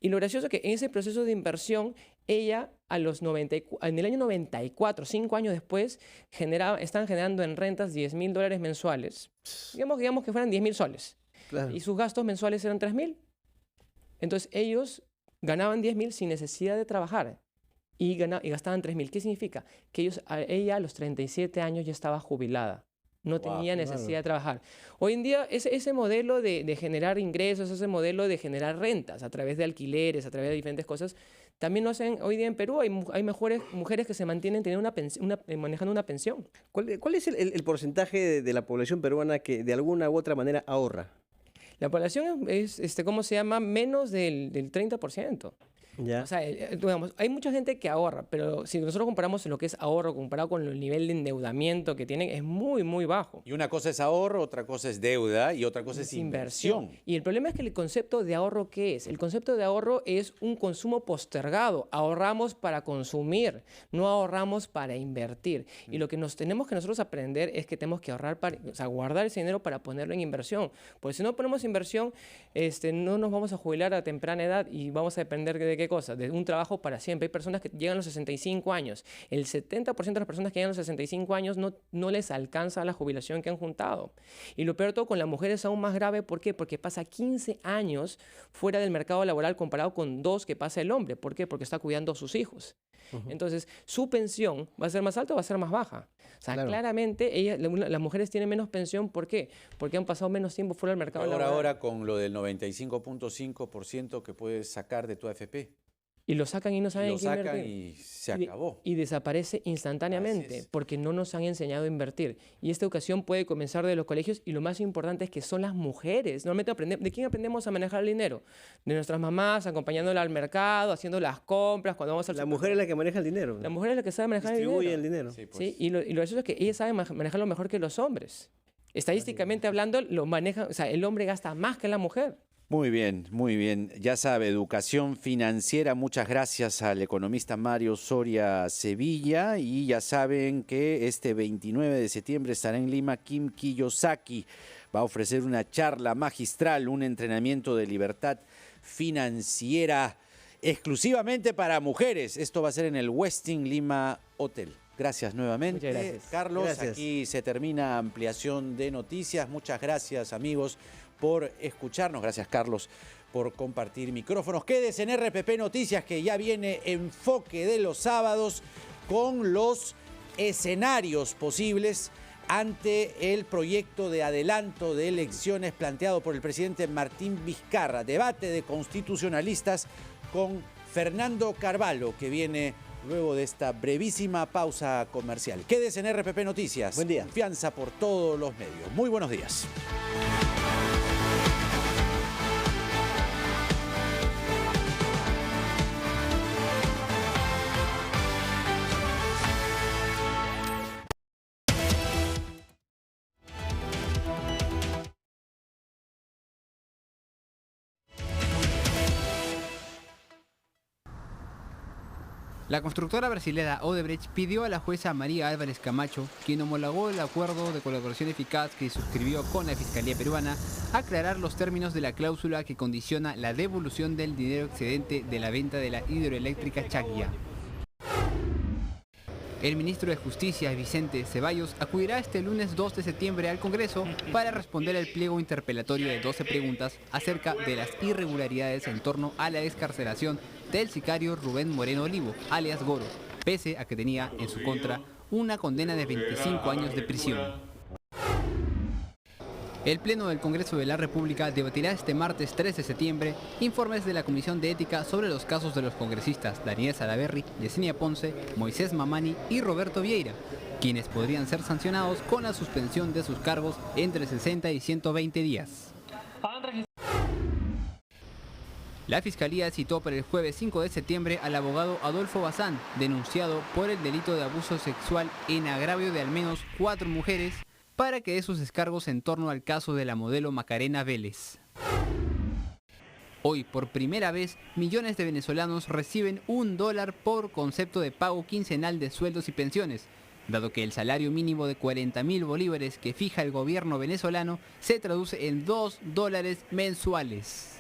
Y lo gracioso es que en ese proceso de inversión, ella en el año 94, 5 años después, estaban generando en rentas $10.000 mensuales. Digamos que fueran 10.000 soles. Claro. Y sus gastos mensuales eran 3.000. Entonces ellos ganaban 10.000 sin necesidad de trabajar y gastaban 3.000. ¿Qué significa? Que ella a los 37 años ya estaba jubilada. No tenía necesidad de trabajar. Hoy en día ese modelo de generar ingresos, ese modelo de generar rentas a través de alquileres, a través de diferentes cosas, también lo hacen hoy día en Perú. Hay mejores mujeres que se mantienen teniendo manejando una pensión. ¿Cuál es el porcentaje de la población peruana que de alguna u otra manera ahorra? La población es ¿cómo se llama? Menos del 30%. Ya. O sea, digamos, hay mucha gente que ahorra, pero si nosotros comparamos lo que es ahorro comparado con el nivel de endeudamiento que tienen, es muy, muy bajo. Y una cosa es ahorro, otra cosa es deuda y otra cosa es inversión. Y el problema es que el concepto de ahorro, ¿qué es? El concepto de ahorro es un consumo postergado. Ahorramos para consumir, no ahorramos para invertir. Y lo que tenemos que nosotros aprender es que tenemos que ahorrar, o sea, guardar ese dinero para ponerlo en inversión. Porque si no ponemos inversión, no nos vamos a jubilar a temprana edad y vamos a depender de qué cosa, de un trabajo para siempre. Hay personas que llegan a los 65 años. El 70% de las personas que llegan a los 65 años no les alcanza la jubilación que han juntado. Y lo peor de todo, con las mujeres es aún más grave. ¿Por qué? Porque pasa 15 años fuera del mercado laboral comparado con 2 que pasa el hombre. ¿Por qué? Porque está cuidando a sus hijos. Entonces, su pensión va a ser más alta o va a ser más baja. O sea, claramente las mujeres tienen menos pensión. ¿Por qué? Porque han pasado menos tiempo fuera del mercado laboral. Ahora con lo del 95.5% que puedes sacar de tu AFP. Y lo sacan y no saben lo qué sacan invertir. y se acabó. Y desaparece instantáneamente porque no nos han enseñado a invertir. Y esta educación puede comenzar de los colegios y lo más importante es que son las mujeres. Normalmente ¿de quién aprendemos a manejar el dinero? De nuestras mamás, acompañándola al mercado, haciendo las compras, cuando vamos al La mujer es la que maneja el dinero. La mujer es la que sabe manejar Distribuye el dinero. Sí, pues. Y lo gracioso es que ella sabe manejarlo mejor que los hombres. Estadísticamente hablando, lo maneja, o sea, el hombre gasta más que la mujer. Muy bien, muy bien. Ya sabe, educación financiera. Muchas gracias al economista Mario Soria Sevilla. Y ya saben que este 29 de septiembre estará en Lima Kim Kiyosaki. Va a ofrecer una charla magistral, un entrenamiento de libertad financiera exclusivamente para mujeres. Esto va a ser en el Westin Lima Hotel. Gracias nuevamente. Muchas gracias. Carlos, Gracias. Aquí se termina ampliación de noticias. Muchas gracias, amigos, por escucharnos. Gracias, Carlos, por compartir micrófonos. Quédese en RPP Noticias, que ya viene enfoque de los sábados con los escenarios posibles ante el proyecto de adelanto de elecciones planteado por el presidente Martín Vizcarra. Debate de constitucionalistas con Fernando Carvalho, que viene luego de esta brevísima pausa comercial. Quédese en RPP Noticias. Buen día. Confianza por todos los medios. Muy buenos días. La constructora brasileña Odebrecht pidió a la jueza María Álvarez Camacho, quien homologó el acuerdo de colaboración eficaz que suscribió con la Fiscalía peruana, aclarar los términos de la cláusula que condiciona la devolución del dinero excedente de la venta de la hidroeléctrica Chaclla. El ministro de Justicia, Vicente Ceballos, acudirá este lunes 2 de septiembre al Congreso para responder al pliego interpelatorio de 12 preguntas acerca de las irregularidades en torno a la excarcelación del sicario Rubén Moreno Olivo, alias Goro, pese a que tenía en su contra una condena de 25 años de prisión. El Pleno del Congreso de la República debatirá este martes 3 de septiembre informes de la Comisión de Ética sobre los casos de los congresistas Daniel Salaverry, Yesenia Ponce, Moisés Mamani y Roberto Vieira, quienes podrían ser sancionados con la suspensión de sus cargos entre 60 y 120 días. La Fiscalía citó para el jueves 5 de septiembre al abogado Adolfo Bazán, denunciado por el delito de abuso sexual en agravio de al menos 4 mujeres, para que dé sus descargos en torno al caso de la modelo Macarena Vélez. Hoy, por primera vez, millones de venezolanos reciben $1 por concepto de pago quincenal de sueldos y pensiones, dado que el salario mínimo de 40.000 bolívares que fija el gobierno venezolano se traduce en $2 mensuales.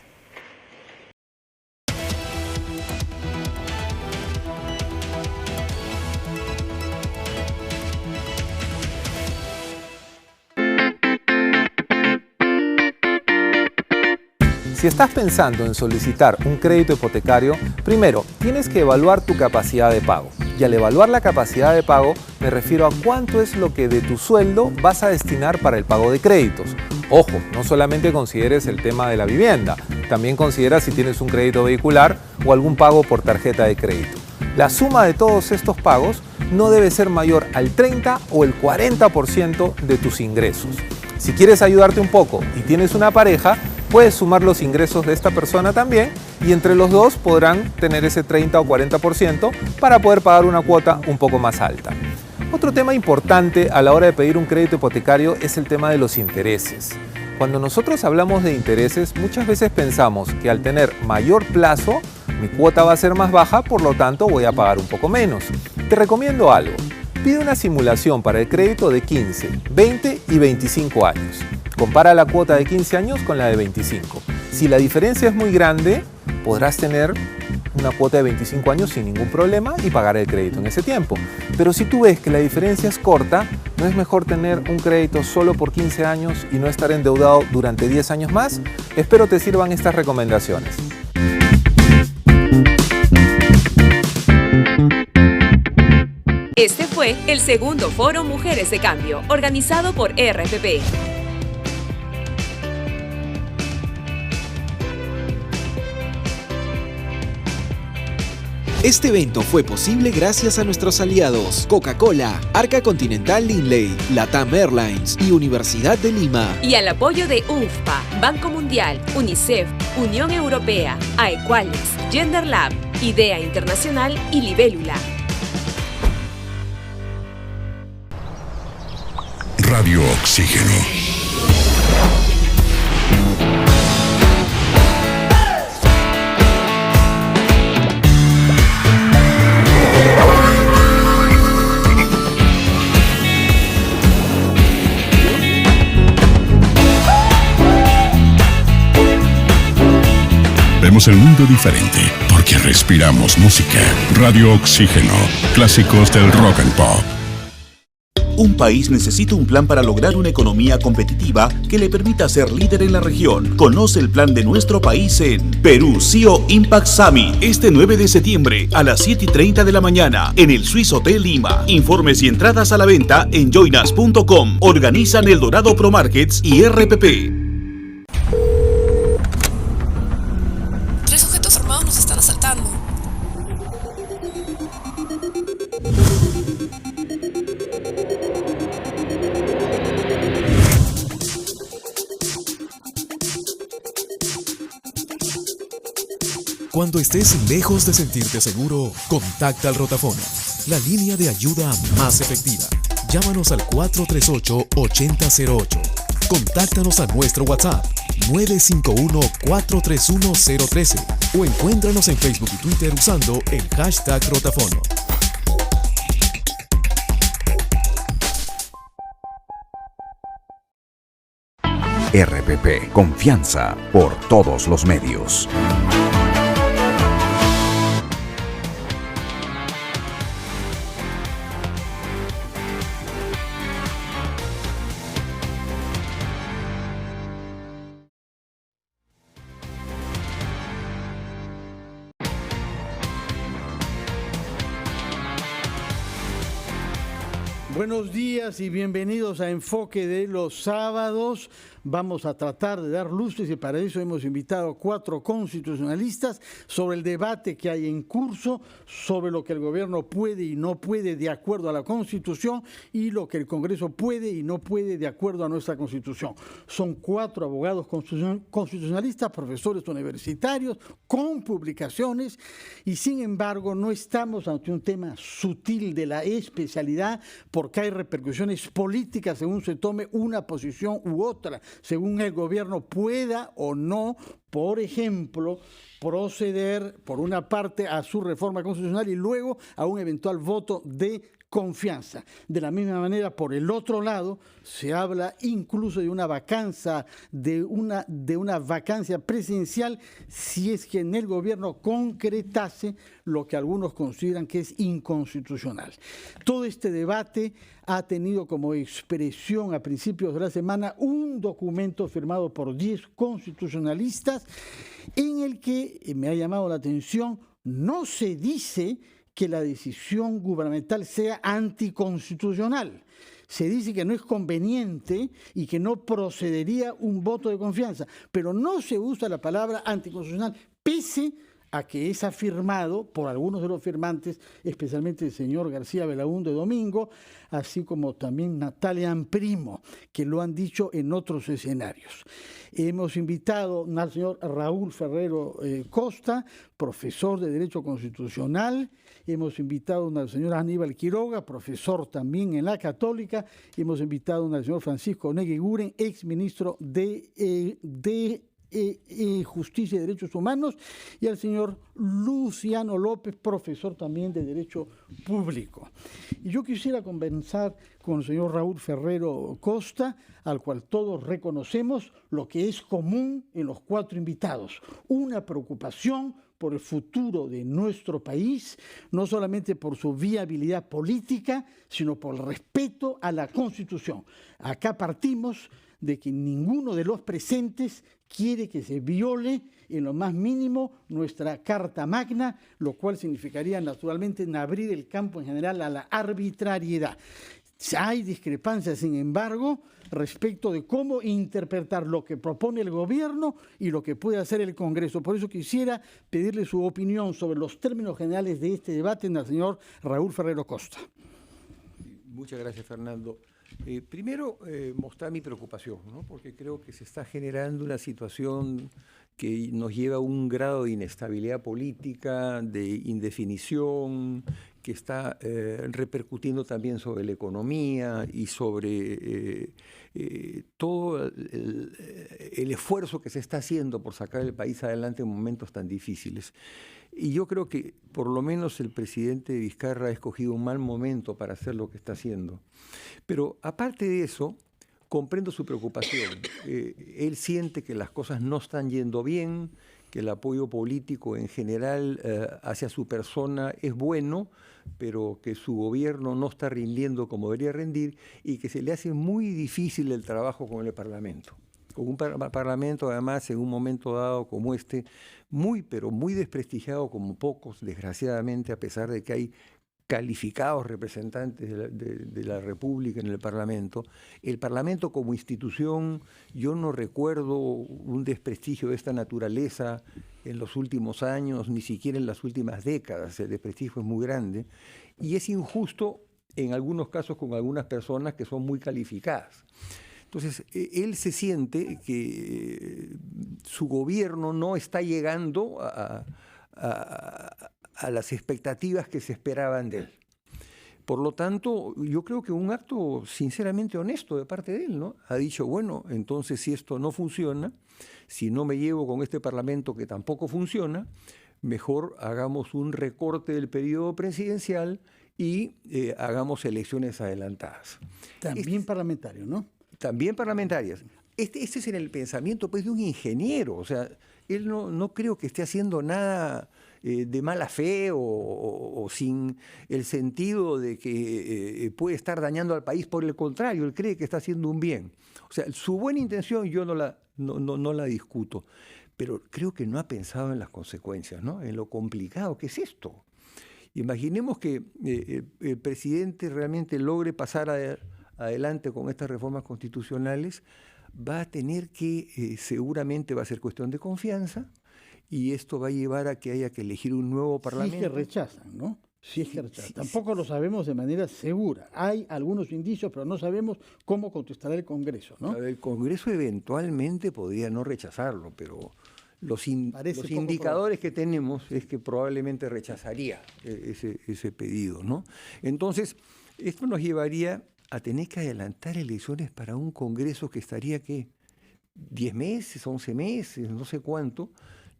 Si estás pensando en solicitar un crédito hipotecario, primero tienes que evaluar tu capacidad de pago. Y al evaluar la capacidad de pago, me refiero a cuánto es lo que de tu sueldo vas a destinar para el pago de créditos. Ojo, no solamente consideres el tema de la vivienda, también considera si tienes un crédito vehicular o algún pago por tarjeta de crédito. La suma de todos estos pagos no debe ser mayor al 30 o el 40% de tus ingresos. Si quieres ayudarte un poco y tienes una pareja, puedes sumar los ingresos de esta persona también y entre los dos podrán tener ese 30 o 40% para poder pagar una cuota un poco más alta. Otro tema importante a la hora de pedir un crédito hipotecario es el tema de los intereses. Cuando nosotros hablamos de intereses, muchas veces pensamos que al tener mayor plazo, mi cuota va a ser más baja, por lo tanto voy a pagar un poco menos. Te recomiendo algo. Pide una simulación para el crédito de 15, 20 y 25 años. Compara la cuota de 15 años con la de 25. Si la diferencia es muy grande, podrás tener una cuota de 25 años sin ningún problema y pagar el crédito en ese tiempo. Pero si tú ves que la diferencia es corta, ¿no es mejor tener un crédito solo por 15 años y no estar endeudado durante 10 años más? Espero te sirvan estas recomendaciones. Este fue el segundo Foro Mujeres de Cambio, organizado por RPP. Este evento fue posible gracias a nuestros aliados Coca-Cola, Arca Continental Lindley, Latam Airlines y Universidad de Lima. Y al apoyo de UNFPA, Banco Mundial, UNICEF, Unión Europea, Aequalis, Gender Lab, IDEA Internacional y Libélula. Radio Oxígeno. Vemos el mundo diferente porque respiramos música. Radio Oxígeno. Clásicos del rock and pop. Un país necesita un plan para lograr una economía competitiva que le permita ser líder en la región. Conoce el plan de nuestro país en Perú CEO Impact Summit, este 9 de septiembre a las 7:30 de la mañana en el Swiss Hotel Lima. Informes y entradas a la venta en joinas.com. Organizan El Dorado Pro Markets y RPP. Tres sujetos armados nos están asaltando. Cuando estés lejos de sentirte seguro, contacta al Rotafono, la línea de ayuda más efectiva. Llámanos al 438-8008. Contáctanos a nuestro WhatsApp 951-431-013 o encuéntranos en Facebook y Twitter usando el hashtag Rotafono. RPP, confianza por todos los medios. Buenos días y bienvenidos a Enfoque de los Sábados. Vamos a tratar de dar luces y para eso hemos invitado a 4 constitucionalistas sobre el debate que hay en curso, sobre lo que el gobierno puede y no puede de acuerdo a la Constitución y lo que el Congreso puede y no puede de acuerdo a nuestra Constitución. Son 4 abogados constitucionalistas, profesores universitarios, con publicaciones y sin embargo no estamos ante un tema sutil de la especialidad porque hay repercusiones políticas según se tome una posición u otra, según el gobierno pueda o no, por ejemplo, proceder por una parte a su reforma constitucional y luego a un eventual voto de confianza. De la misma manera, por el otro lado, se habla incluso de una vacancia, de una vacancia presidencial si es que en el gobierno concretase lo que algunos consideran que es inconstitucional. Todo este debate ha tenido como expresión a principios de la semana un documento firmado por 10 constitucionalistas en el que me ha llamado la atención, no se dice que la decisión gubernamental sea anticonstitucional. Se dice que no es conveniente y que no procedería un voto de confianza, pero no se usa la palabra anticonstitucional, pese a que es afirmado por algunos de los firmantes, especialmente el señor García Belaúnde Domingo, así como también Natalia Amprimo, que lo han dicho en otros escenarios. Hemos invitado al señor Raúl Ferrero Costa, profesor de Derecho Constitucional. Hemos invitado al señor Aníbal Quiroga, profesor también en la Católica. Hemos invitado al señor Francisco Neguiguren, exministro de Justicia y Derechos Humanos, y al señor Luciano López, profesor también de Derecho Público. Y yo quisiera conversar con el señor Raúl Ferrero Costa, al cual todos reconocemos lo que es común en los 4 invitados: una preocupación por el futuro de nuestro país, no solamente por su viabilidad política, sino por el respeto a la Constitución. Acá partimos de que ninguno de los presentes quiere que se viole en lo más mínimo nuestra Carta Magna, lo cual significaría naturalmente abrir el campo en general a la arbitrariedad. Hay discrepancias, sin embargo, respecto de cómo interpretar lo que propone el gobierno y lo que puede hacer el Congreso. Por eso quisiera pedirle su opinión sobre los términos generales de este debate al señor Raúl Ferrero Costa. Muchas gracias, Fernando. Primero, mostrar mi preocupación, ¿no? Porque creo que se está generando una situación que nos lleva a un grado de inestabilidad política, de indefinición, que está repercutiendo también sobre la economía y sobre todo el esfuerzo que se está haciendo por sacar el país adelante en momentos tan difíciles. Y yo creo que por lo menos el presidente Vizcarra ha escogido un mal momento para hacer lo que está haciendo. Pero aparte de eso, comprendo su preocupación. Él siente que las cosas no están yendo bien, que el apoyo político en general hacia su persona es bueno, pero que su gobierno no está rindiendo como debería rendir y que se le hace muy difícil el trabajo con el Parlamento. Con un Parlamento, además, en un momento dado como este, pero muy desprestigiado como pocos, desgraciadamente, a pesar de que hay calificados representantes de la República en el Parlamento. El Parlamento como institución, yo no recuerdo un desprestigio de esta naturaleza en los últimos años, ni siquiera en las últimas décadas. El desprestigio es muy grande y es injusto en algunos casos con algunas personas que son muy calificadas. Entonces, él se siente que su gobierno no está llegando a las expectativas que se esperaban de él. Por lo tanto, yo creo que un acto sinceramente honesto de parte de él, ¿no? Ha dicho, bueno, entonces si esto no funciona, si no me llevo con este Parlamento que tampoco funciona, mejor hagamos un recorte del periodo presidencial y hagamos elecciones adelantadas. También parlamentario, ¿no? También parlamentarias. Este es en el pensamiento pues, de un ingeniero. O sea, él no creo que esté haciendo nada de mala fe o sin el sentido de que puede estar dañando al país. Por el contrario, él cree que está haciendo un bien. O sea, su buena intención yo no la discuto, pero creo que no ha pensado en las consecuencias, ¿no? En lo complicado que es esto. Imaginemos que el presidente realmente logre pasar adelante con estas reformas constitucionales, va a tener que, seguramente va a ser cuestión de confianza, y esto va a llevar a que haya que elegir un nuevo Parlamento. Si es que rechazan, ¿no? Si es que rechazan. Tampoco lo sabemos de manera segura. Hay algunos indicios, pero no sabemos cómo contestará el Congreso, ¿no? El Congreso eventualmente podría no rechazarlo, pero los indicadores que tenemos es que probablemente rechazaría ese pedido, ¿no? Entonces, esto nos llevaría a tener que adelantar elecciones para un Congreso que estaría, ¿qué? 10 meses, 11 meses, no sé cuánto.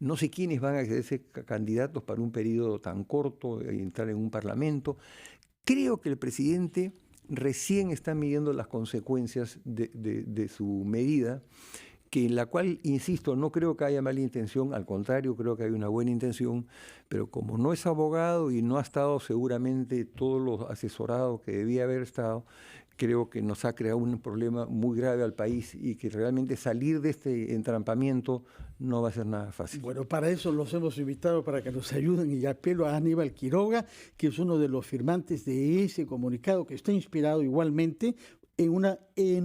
No sé quiénes van a ser candidatos para un periodo tan corto y entrar en un Parlamento. Creo que el presidente recién está midiendo las consecuencias de su medida, que en la cual, insisto, no creo que haya mala intención, al contrario, creo que hay una buena intención, pero como no es abogado y no ha estado seguramente todos los asesorados que debía haber estado, creo que nos ha creado un problema muy grave al país y que realmente salir de este entrampamiento no va a ser nada fácil. Bueno, para eso los hemos invitado para que nos ayuden y apelo a Aníbal Quiroga, que es uno de los firmantes de ese comunicado que está inspirado igualmente en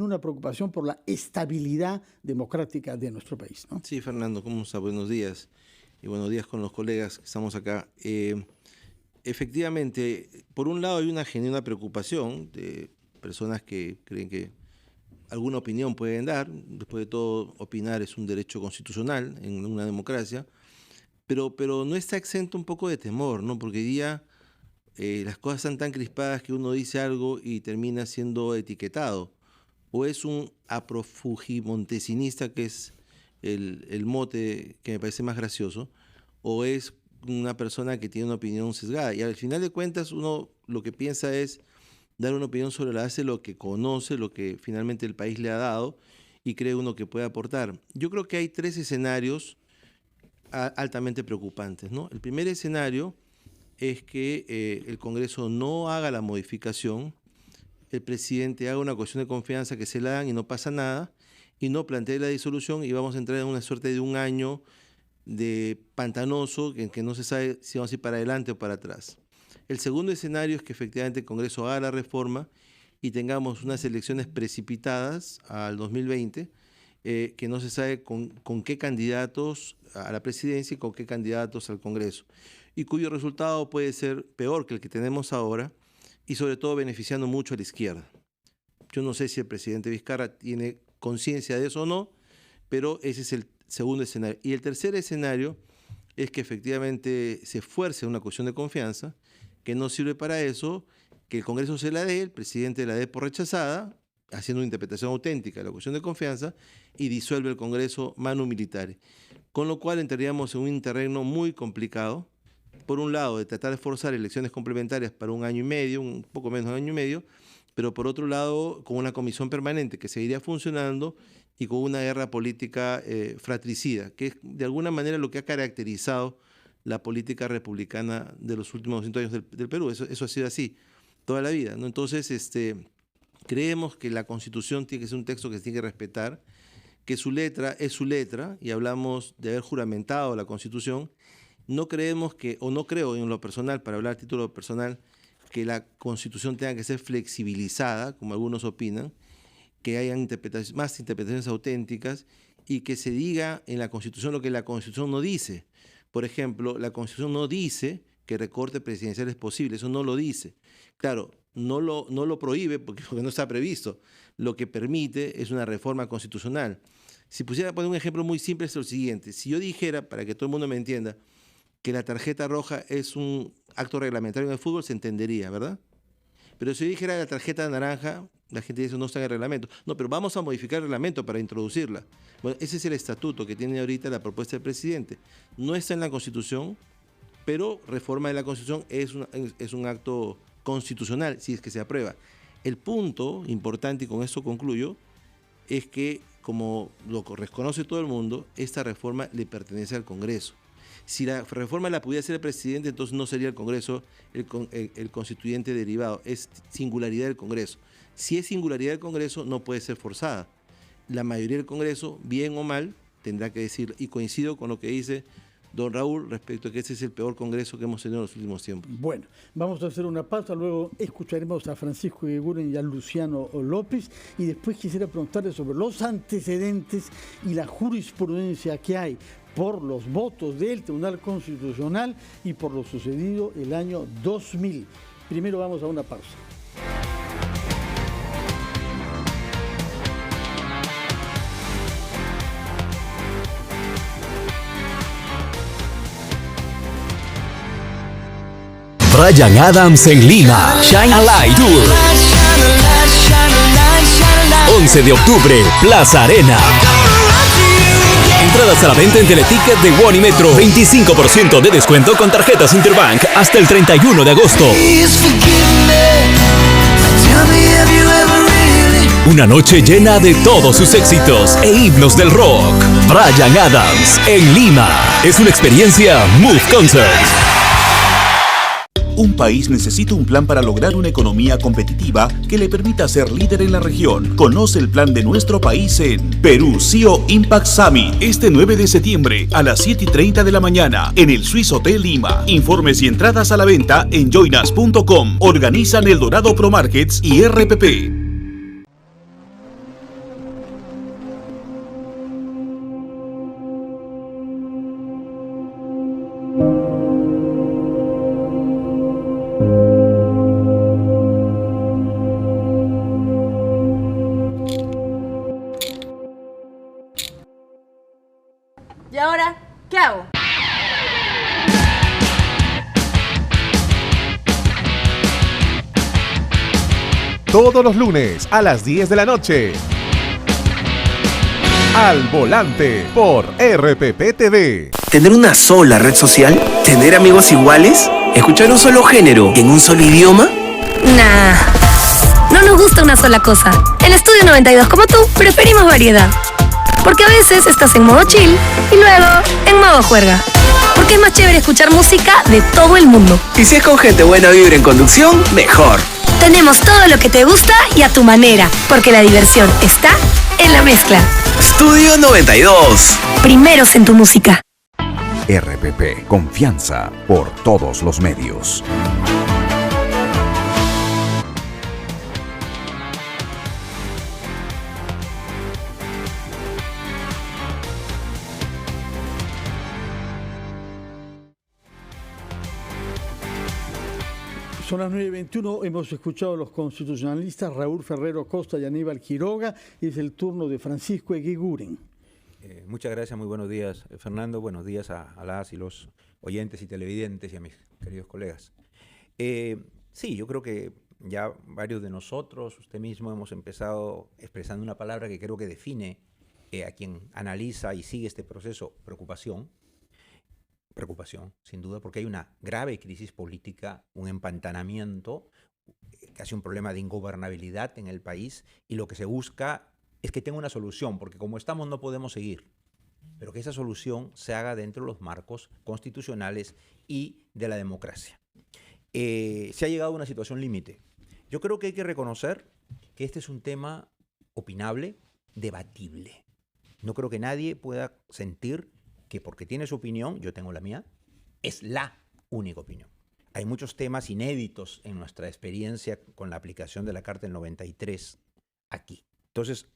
una preocupación por la estabilidad democrática de nuestro país, ¿no? Sí, Fernando, ¿cómo está? Buenos días. Y buenos días con los colegas que estamos acá. Efectivamente, por un lado hay una genuina preocupación de personas que creen que alguna opinión pueden dar. Después de todo, opinar es un derecho constitucional en una democracia. Pero no está exento un poco de temor, ¿no? Porque hoy día las cosas están tan crispadas que uno dice algo y termina siendo etiquetado. O es un aprofugimontesinista, que es el mote que me parece más gracioso, o es una persona que tiene una opinión sesgada. Y al final de cuentas uno lo que piensa es dar una opinión sobre la base de lo que conoce, lo que finalmente el país le ha dado y cree uno que puede aportar. Yo creo que hay 3 escenarios altamente preocupantes, ¿no? El primer escenario es que el Congreso no haga la modificación, el presidente haga una cuestión de confianza que se la dan y no pasa nada, y no plantee la disolución y vamos a entrar en una suerte de un año de pantanoso en que no se sabe si vamos a ir para adelante o para atrás. El segundo escenario es que efectivamente el Congreso haga la reforma y tengamos unas elecciones precipitadas al 2020, que no se sabe con qué candidatos a la presidencia y con qué candidatos al Congreso, y cuyo resultado puede ser peor que el que tenemos ahora y sobre todo beneficiando mucho a la izquierda. Yo no sé si el presidente Vizcarra tiene conciencia de eso o no, pero ese es el segundo escenario. Y el tercer escenario es que efectivamente se fuerce una cuestión de confianza que no sirve para eso, que el Congreso se la dé, el presidente la dé por rechazada, haciendo una interpretación auténtica de la cuestión de confianza, y disuelve el Congreso manu militare. Con lo cual entraríamos en un terreno muy complicado, por un lado, de tratar de forzar elecciones complementarias para 1 año y medio, un poco menos de 1 año y medio, pero por otro lado, con una comisión permanente que seguiría funcionando y con una guerra política fratricida, que es de alguna manera lo que ha caracterizado la política republicana de los últimos 200 años del Perú. Eso ha sido así toda la vida, ¿no? Entonces, creemos que la Constitución tiene que ser un texto que se tiene que respetar, que su letra es su letra, y hablamos de haber juramentado la Constitución. No creemos que, o no creo en lo personal, para hablar a título personal, que la Constitución tenga que ser flexibilizada, como algunos opinan, que hayan más interpretaciones auténticas y que se diga en la Constitución lo que la Constitución no dice. Por ejemplo, la Constitución no dice que recorte presidencial es posible, eso no lo dice. Claro, no lo prohíbe porque no está previsto. Lo que permite es una reforma constitucional. Si pusiera poner un ejemplo muy simple es lo siguiente. Si yo dijera, para que todo el mundo me entienda, que la tarjeta roja es un acto reglamentario en el fútbol, se entendería, ¿verdad? Pero si yo dijera la tarjeta naranja, la gente dice, no está en el reglamento. No, pero vamos a modificar el reglamento para introducirla. Bueno, ese es el estatuto que tiene ahorita la propuesta del presidente. No está en la Constitución, pero reforma de la Constitución es un acto constitucional, si es que se aprueba. El punto importante, y con esto concluyo, es que, como lo reconoce todo el mundo, esta reforma le pertenece al Congreso. Si la reforma la pudiera hacer el presidente, entonces no sería el Congreso el constituyente derivado, es singularidad del Congreso. Si es singularidad del Congreso, no puede ser forzada. La mayoría del Congreso, bien o mal, tendrá que decir, y coincido con lo que dice don Raúl respecto a que este es el peor Congreso que hemos tenido en los últimos tiempos. Bueno, vamos a hacer una pausa, luego escucharemos a Francisco Eguiguren y a Luciano López, y después quisiera preguntarle sobre los antecedentes y la jurisprudencia que hay por los votos del Tribunal Constitucional y por lo sucedido el año 2000. Primero vamos a una pausa. Bryan Adams en Lima. Shine a Light Tour. 11 de octubre, Plaza Arena. entradas a la venta en Teleticket de One y Metro. 25% de descuento con tarjetas Interbank hasta el 31 de agosto. Una noche llena de todos sus éxitos e himnos del rock. Bryan Adams en Lima. Es una experiencia Move Concert. Un país necesita un plan para lograr una economía competitiva que le permita ser líder en la región. Conoce el plan de nuestro país en Perú CEO Impact Summit, este 9 de septiembre a las 7:30 de la mañana en el Swiss Hotel Lima. Informes y entradas a la venta en joinas.com. Organizan El Dorado Pro Markets y RPP. ¿Y ahora qué hago? Todos los lunes a las 10 de la noche. Al Volante por RPP TV. ¿Tener una sola red social? ¿Tener amigos iguales? ¿Escuchar un solo género en un solo idioma? Nah, no nos gusta una sola cosa. En Estudio 92, como tú, preferimos variedad. Porque a veces estás en modo chill y luego en modo juerga. Porque es más chévere escuchar música de todo el mundo. Y si es con gente buena vibra en conducción, mejor. Tenemos todo lo que te gusta y a tu manera, porque la diversión está en la mezcla. Estudio 92. Primeros en tu música. RPP, confianza por todos los medios. Son las 9:21, hemos escuchado a los constitucionalistas Raúl Ferrero Costa y Aníbal Quiroga, y es el turno de Francisco Eguiguren. Muchas gracias, muy buenos días, Fernando, buenos días a las y los oyentes y televidentes y a mis queridos colegas. Sí, yo creo que ya varios de nosotros, usted mismo, hemos empezado expresando una palabra que creo que define a quien analiza y sigue este proceso: preocupación. Preocupación, sin duda, porque hay una grave crisis política, un empantanamiento, casi un problema de ingobernabilidad en el país, y lo que se busca es que tenga una solución, porque como estamos no podemos seguir, pero que esa solución se haga dentro de los marcos constitucionales y de la democracia. Se ha llegado a una situación límite. Yo creo que hay que reconocer que este es un tema opinable, debatible. No creo que nadie pueda sentir que porque tiene su opinión, yo tengo la mía, es la única opinión. Hay muchos temas inéditos en nuestra experiencia con la aplicación de la Carta del 93 aquí. Entonces,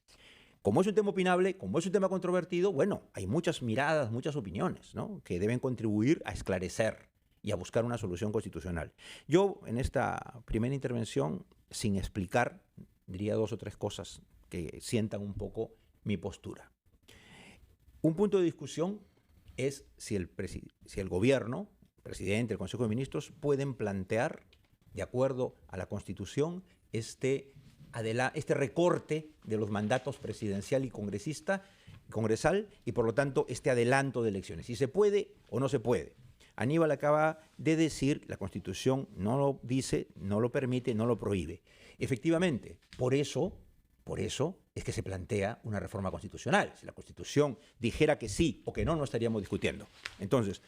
como es un tema opinable, como es un tema controvertido, bueno, hay muchas miradas, muchas opiniones, ¿no?, que deben contribuir a esclarecer y a buscar una solución constitucional. Yo, en esta primera intervención, sin explicar, diría 2 o 3 cosas que sientan un poco mi postura. Un punto de discusión es si el gobierno, el presidente, el Consejo de Ministros, pueden plantear, de acuerdo a la Constitución, este recorte de los mandatos presidencial y congresal, y por lo tanto este adelanto de elecciones. Si se puede o no se puede. Aníbal acaba de decir, la Constitución no lo dice, no lo permite, no lo prohíbe. Efectivamente, por eso es que se plantea una reforma constitucional. Si la Constitución dijera que sí o que no, no estaríamos discutiendo. Entonces,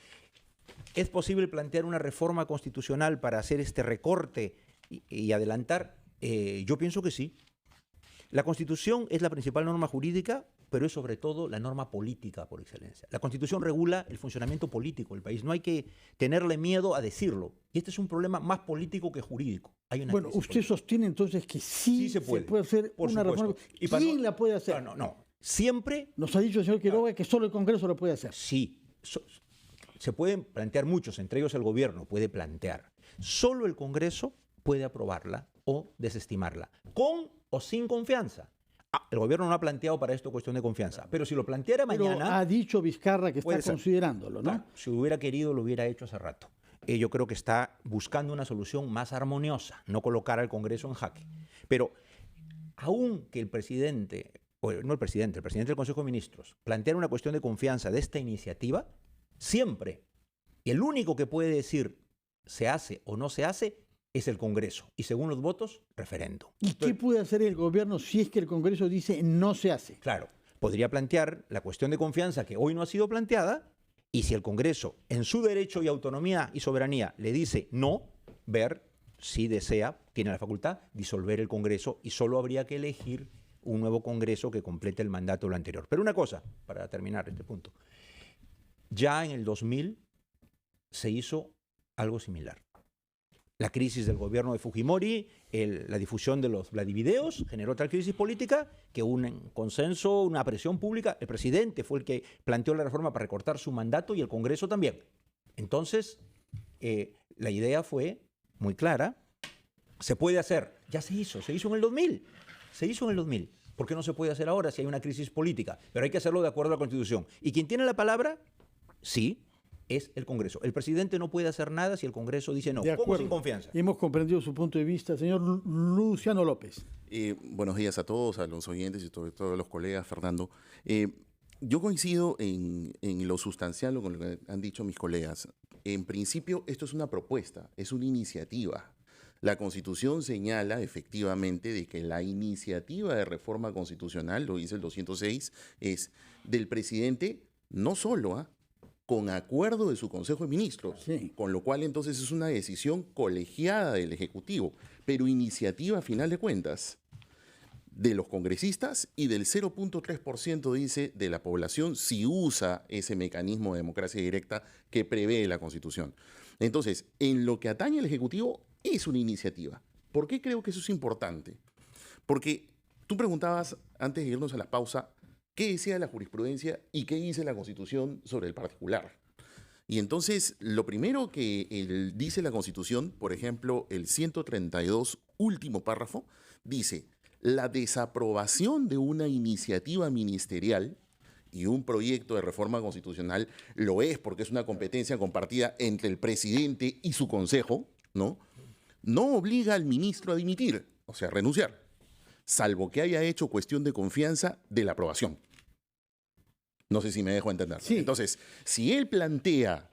¿es posible plantear una reforma constitucional para hacer este recorte y adelantar? Yo pienso que sí. La Constitución es la principal norma jurídica, pero es sobre todo la norma política por excelencia. La Constitución regula el funcionamiento político del país. No hay que tenerle miedo a decirlo. Y este es un problema más político que jurídico. Bueno, usted sostiene entonces que sí se puede hacer una reforma. ¿Quién la puede hacer? No. Siempre... Nos ha dicho el señor Quiroga que solo el Congreso lo puede hacer. Sí. Se pueden plantear muchos, entre ellos el gobierno puede plantear. Solo el Congreso puede aprobarla o desestimarla, con o sin confianza. El gobierno no ha planteado para esto cuestión de confianza, pero si lo planteara mañana... Pero ha dicho Vizcarra que está considerándolo, ¿no? Claro, si hubiera querido, lo hubiera hecho hace rato. Yo creo que está buscando una solución más armoniosa, no colocar al Congreso en jaque. Pero aun que el presidente no el presidente del Consejo de Ministros, plantear una cuestión de confianza de esta iniciativa, siempre, y el único que puede decir se hace o no se hace es el Congreso. Y según los votos, referéndum. ¿Y qué puede hacer el gobierno si es que el Congreso dice no se hace? Claro, podría plantear la cuestión de confianza que hoy no ha sido planteada, y si el Congreso, en su derecho y autonomía y soberanía, le dice no, ver si desea, tiene la facultad, disolver el Congreso, y solo habría que elegir un nuevo Congreso que complete el mandato de lo anterior. Pero una cosa, para terminar este punto. Ya en el 2000 se hizo algo similar. La crisis del gobierno de Fujimori, la difusión de los Vladivideos generó otra crisis política que un consenso, una presión pública. El presidente fue el que planteó la reforma para recortar su mandato y el Congreso también. Entonces, la idea fue muy clara. Se puede hacer. Ya se hizo en el 2000. Se hizo en el 2000. ¿Por qué no se puede hacer ahora si hay una crisis política? Pero hay que hacerlo de acuerdo a la Constitución. ¿Y quién tiene la palabra? Sí, es el Congreso. El presidente no puede hacer nada si el Congreso dice no. ¿Cómo sin confianza? Hemos comprendido su punto de vista. Señor Luciano López. Buenos días a todos, a los oyentes y sobre todo a los colegas, Fernando. Yo coincido en lo sustancial con lo que han dicho mis colegas. En principio, esto es una propuesta, es una iniciativa. La Constitución señala efectivamente de que la iniciativa de reforma constitucional, lo dice el 206, es del presidente no solo, con acuerdo de su Consejo de Ministros, con lo cual entonces es una decisión colegiada del Ejecutivo, pero iniciativa a final de cuentas de los congresistas y del 0.3% dice de la población si usa ese mecanismo de democracia directa que prevé la Constitución. Entonces, en lo que atañe al Ejecutivo es una iniciativa. ¿Por qué creo que eso es importante? Porque tú preguntabas antes de irnos a la pausa qué decía la jurisprudencia y qué dice la Constitución sobre el particular. Y entonces, lo primero que dice la Constitución, por ejemplo, el 132, último párrafo, dice: la desaprobación de una iniciativa ministerial, y un proyecto de reforma constitucional lo es porque es una competencia compartida entre el presidente y su consejo, ¿no? No obliga al ministro a dimitir, o sea, a renunciar, salvo que haya hecho cuestión de confianza de la aprobación. No sé si me dejo entender. Sí. Entonces, si él plantea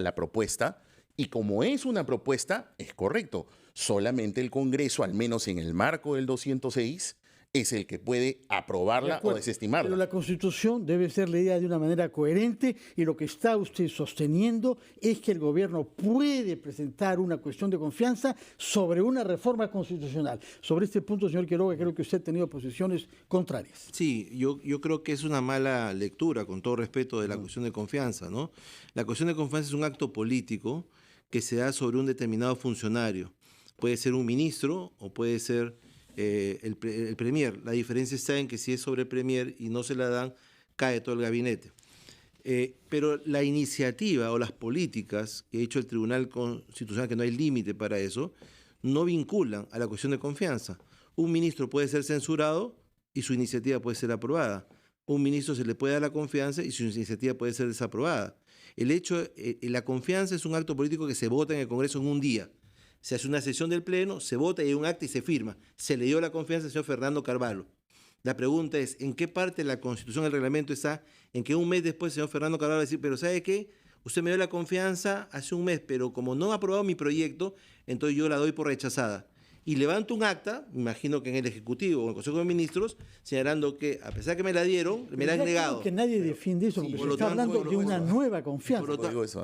la propuesta, y como es una propuesta, es correcto. Solamente el Congreso, al menos en el marco del 206, es el que puede aprobarla o desestimarla. Pero la Constitución debe ser leída de una manera coherente, y lo que está usted sosteniendo es que el gobierno puede presentar una cuestión de confianza sobre una reforma constitucional. Sobre este punto, señor Quiroga, creo que usted ha tenido posiciones contrarias. Sí, yo creo que es una mala lectura, con todo respeto, de la cuestión de confianza, ¿no? La cuestión de confianza es un acto político que se da sobre un determinado funcionario. Puede ser un ministro o puede ser el premier. La diferencia está en que si es sobre el premier y no se la dan, cae todo el gabinete. Pero la iniciativa o las políticas que ha hecho el Tribunal Constitucional, que no hay límite para eso, no vinculan a la cuestión de confianza. Un ministro puede ser censurado y su iniciativa puede ser aprobada. Un ministro se le puede dar la confianza y su iniciativa puede ser desaprobada. La confianza es un acto político que se vota en el Congreso en un día. Se hace una sesión del Pleno, se vota y hay un acta y se firma. Se le dio la confianza al señor Fernando Carvalho. La pregunta es, ¿en qué parte de la Constitución, el reglamento está en que un mes después el señor Fernando Carvalho va a decir, pero ¿sabe qué? Usted me dio la confianza hace un mes, pero como no ha aprobado mi proyecto, entonces yo la doy por rechazada. Y levanto un acta, me imagino que en el Ejecutivo o en el Consejo de Ministros, señalando que a pesar que me la dieron, me la han negado. Creo que nadie defiende eso, porque se está hablando de una nueva confianza.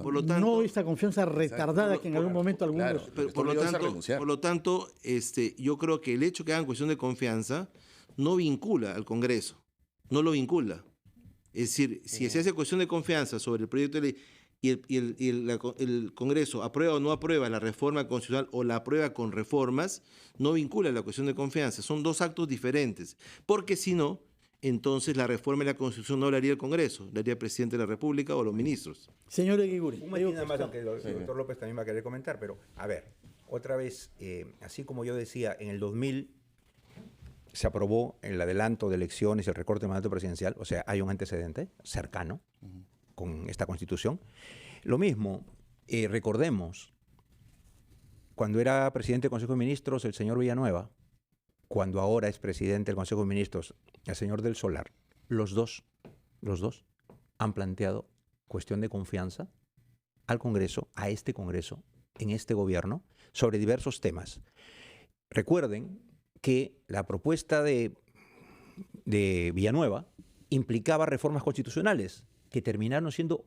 Por lo tanto, no esta confianza retardada que en algún momento algunos... Por lo tanto, yo creo que el hecho que hagan cuestión de confianza no vincula al Congreso, no lo vincula. Es decir, si se hace cuestión de confianza sobre el proyecto de ley y el Congreso aprueba o no aprueba la reforma constitucional o la aprueba con reformas, no vincula la cuestión de confianza. Son dos actos diferentes. Porque si no, entonces la reforma de la Constitución no la haría el Congreso, la haría el presidente de la República o los ministros. Señor Eguiguri. Un matiz nada más, aunque el doctor López también va a querer comentar, pero a ver, otra vez, así como yo decía, en el 2000 se aprobó el adelanto de elecciones y el recorte de mandato presidencial, o sea, hay un antecedente cercano con esta Constitución. Lo mismo, recordemos, cuando era presidente del Consejo de Ministros el señor Villanueva, cuando ahora es presidente del Consejo de Ministros, el señor del Solar, los dos han planteado cuestión de confianza al Congreso, a este Congreso, en este gobierno, sobre diversos temas. Recuerden que la propuesta de Villanueva implicaba reformas constitucionales que terminaron siendo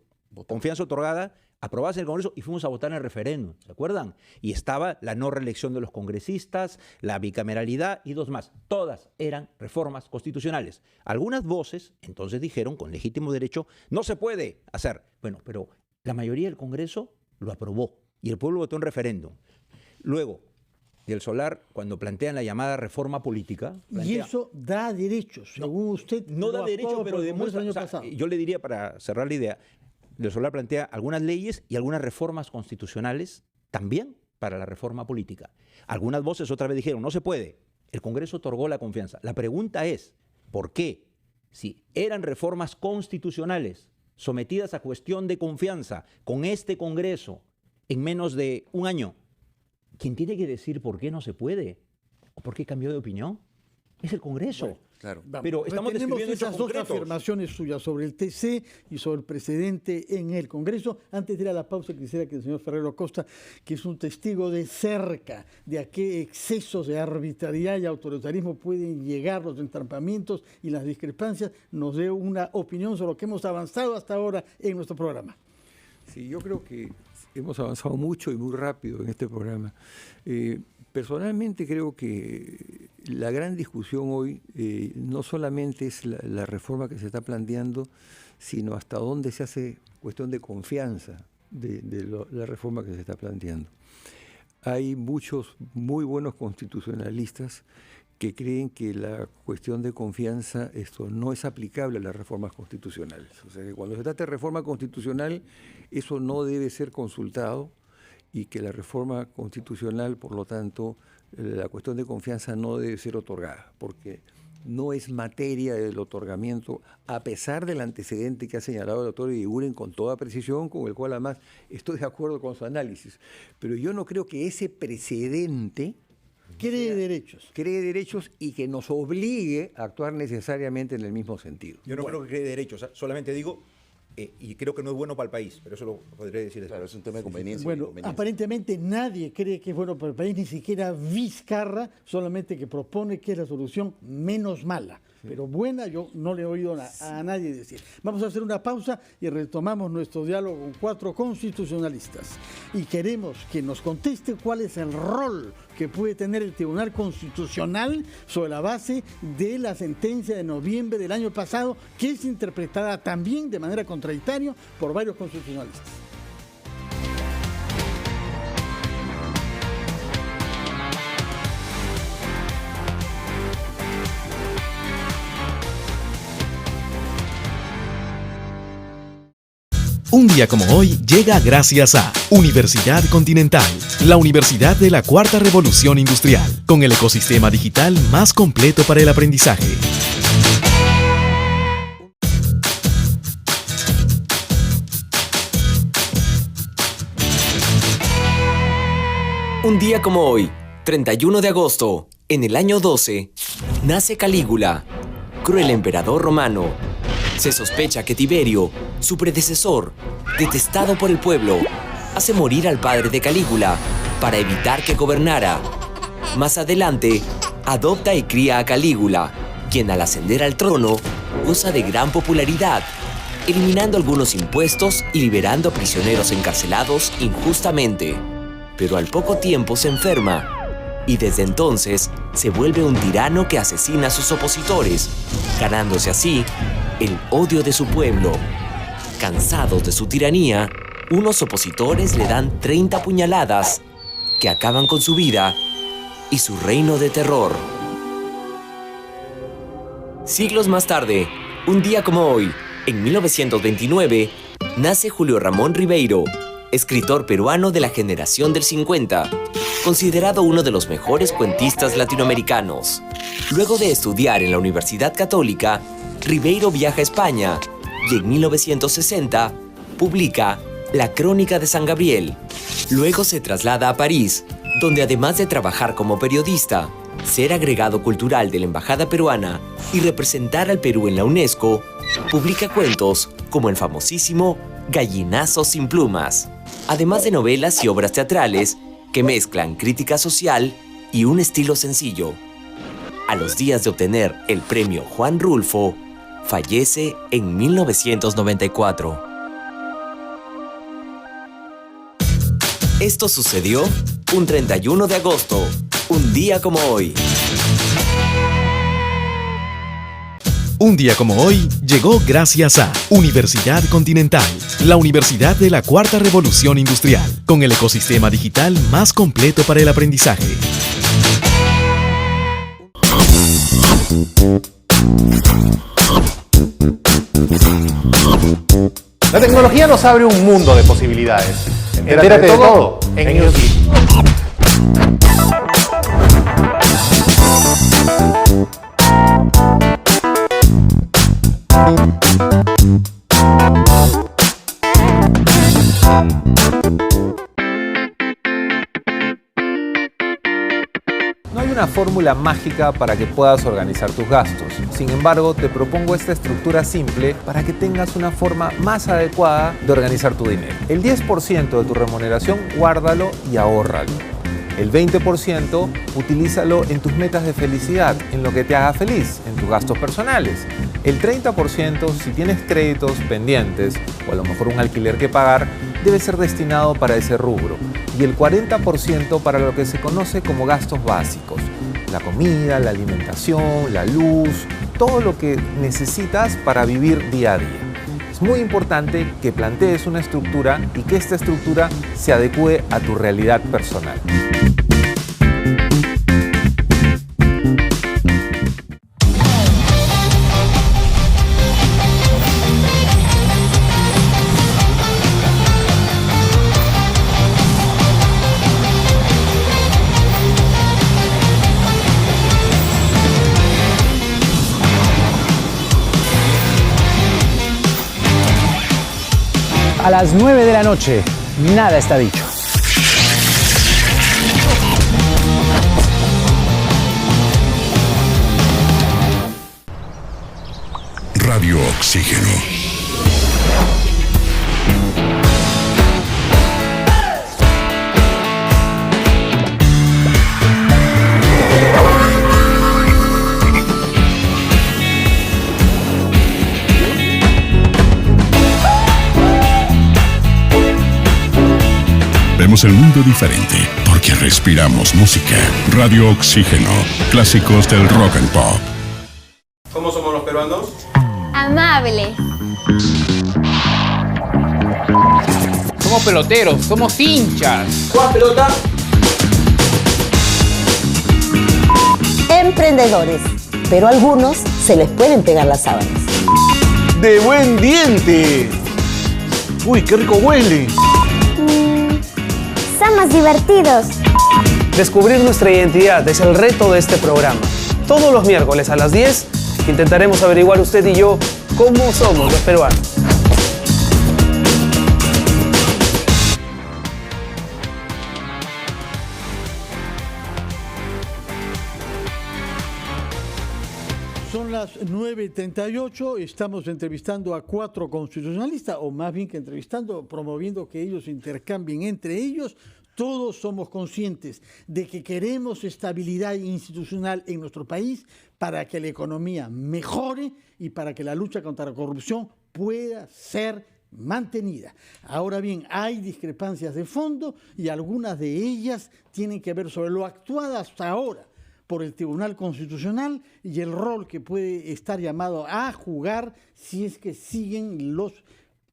confianza otorgada, aprobadas en el Congreso y fuimos a votar en el referéndum, ¿se acuerdan? Y estaba la no reelección de los congresistas, la bicameralidad y dos más. Todas eran reformas constitucionales. Algunas voces entonces dijeron, con legítimo derecho, no se puede hacer. Bueno, pero la mayoría del Congreso lo aprobó y el pueblo votó en referéndum. Luego, del Solar, cuando plantean la llamada reforma política... Y eso da derechos, según usted. No da derechos, pero demuestra... yo le diría, para cerrar la idea, del Solar plantea algunas leyes y algunas reformas constitucionales también para la reforma política. Algunas voces otra vez dijeron, no se puede. El Congreso otorgó la confianza. La pregunta es, ¿por qué? Si eran reformas constitucionales sometidas a cuestión de confianza con este Congreso en menos de un año, ¿quién tiene que decir por qué no se puede? ¿O por qué cambió de opinión? Es el Congreso. Bueno, claro. Pero estamos describiendo esas dos afirmaciones suyas sobre el TC y sobre el presidente en el Congreso. Antes de ir a la pausa, quisiera que el señor Ferrero Acosta, que es un testigo de cerca de a qué excesos de arbitrariedad y autoritarismo pueden llegar los entrampamientos y las discrepancias, nos dé una opinión sobre lo que hemos avanzado hasta ahora en nuestro programa. Sí, yo creo que hemos avanzado mucho y muy rápido en este programa. Personalmente creo que la gran discusión hoy no solamente es la reforma que se está planteando, sino hasta dónde se hace cuestión de confianza de la reforma que se está planteando. Hay muchos muy buenos constitucionalistas que creen que la cuestión de confianza esto no es aplicable a las reformas constitucionales. O sea, que cuando se trata de reforma constitucional, eso no debe ser consultado y que la reforma constitucional, por lo tanto, la cuestión de confianza no debe ser otorgada, porque no es materia del otorgamiento, a pesar del antecedente que ha señalado el doctor Eguiguren con toda precisión, con el cual además estoy de acuerdo con su análisis. Pero yo no creo que ese precedente cree derechos y que nos obligue a actuar necesariamente en el mismo sentido. Yo no creo que cree derechos, solamente digo, y creo que no es bueno para el país, pero eso lo podré decir. Claro, es un tema de conveniencia. Bueno, aparentemente nadie cree que es bueno para el país, ni siquiera Vizcarra, solamente que propone que es la solución menos mala. Sí. Pero buena yo no le he oído a nadie decir. Vamos a hacer una pausa y retomamos nuestro diálogo con 4 constitucionalistas. Y queremos que nos conteste cuál es el rol que puede tener el Tribunal Constitucional sobre la base de la sentencia de noviembre del año pasado, que es interpretada también de manera contradictoria por varios constitucionalistas. Un día como hoy llega gracias a Universidad Continental, la universidad de la Cuarta Revolución Industrial, con el ecosistema digital más completo para el aprendizaje. Un día como hoy, 31 de agosto, en el año 12, nace Calígula, cruel emperador romano. Se sospecha que Tiberio, su predecesor, detestado por el pueblo, hace morir al padre de Calígula para evitar que gobernara. Más adelante, adopta y cría a Calígula, quien al ascender al trono goza de gran popularidad, eliminando algunos impuestos y liberando a prisioneros encarcelados injustamente. Pero al poco tiempo se enferma y desde entonces se vuelve un tirano que asesina a sus opositores, ganándose así el odio de su pueblo. Cansados de su tiranía, unos opositores le dan 30 puñaladas que acaban con su vida y su reino de terror. Siglos más tarde, un día como hoy, en 1929, nace Julio Ramón Ribeiro, escritor peruano de la generación del 50, considerado uno de los mejores cuentistas latinoamericanos. Luego de estudiar en la Universidad Católica, Ribeiro viaja a España y en 1960 publica La Crónica de San Gabriel. Luego se traslada a París, donde además de trabajar como periodista, ser agregado cultural de la Embajada Peruana y representar al Perú en la UNESCO, publica cuentos como el famosísimo Gallinazo sin plumas, además de novelas y obras teatrales que mezclan crítica social y un estilo sencillo. A los días de obtener el premio Juan Rulfo, fallece en 1994. Esto sucedió un 31 de agosto, un día como hoy. Un día como hoy llegó gracias a Universidad Continental, la universidad de la Cuarta Revolución Industrial, con el ecosistema digital más completo para el aprendizaje. La tecnología nos abre un mundo de posibilidades. Entérate de todo en Newsbeat. No hay una fórmula mágica para que puedas organizar tus gastos. Sin embargo, te propongo esta estructura simple para que tengas una forma más adecuada de organizar tu dinero. El 10% de tu remuneración, guárdalo y ahórralo. El 20% utilízalo en tus metas de felicidad, en lo que te haga feliz, en tus gastos personales. El 30%, si tienes créditos pendientes o a lo mejor un alquiler que pagar, debe ser destinado para ese rubro. Y el 40% para lo que se conoce como gastos básicos. La comida, la alimentación, la luz, todo lo que necesitas para vivir día a día. Es muy importante que plantees una estructura y que esta estructura se adecue a tu realidad personal. A las 9 de la noche, nada está dicho. Radio Oxígeno. Vemos el mundo diferente porque respiramos música. Radio Oxígeno. Clásicos del rock and pop. ¿Cómo somos los peruanos? Amable. Somos peloteros, somos hinchas. ¿Juegas pelota? Emprendedores, pero a algunos se les pueden pegar las sábanas. ¡De buen diente! ¡Uy, qué rico huele! Somos divertidos. Descubrir nuestra identidad es el reto de este programa. Todos los miércoles a las 10 intentaremos averiguar usted y yo cómo somos los peruanos. Son las 9:38, estamos entrevistando a 4 constitucionalistas, o más bien que entrevistando, promoviendo que ellos intercambien entre ellos. Todos somos conscientes de que queremos estabilidad institucional en nuestro país para que la economía mejore y para que la lucha contra la corrupción pueda ser mantenida. Ahora bien, hay discrepancias de fondo y algunas de ellas tienen que ver sobre lo actuado hasta ahora por el Tribunal Constitucional y el rol que puede estar llamado a jugar si es que siguen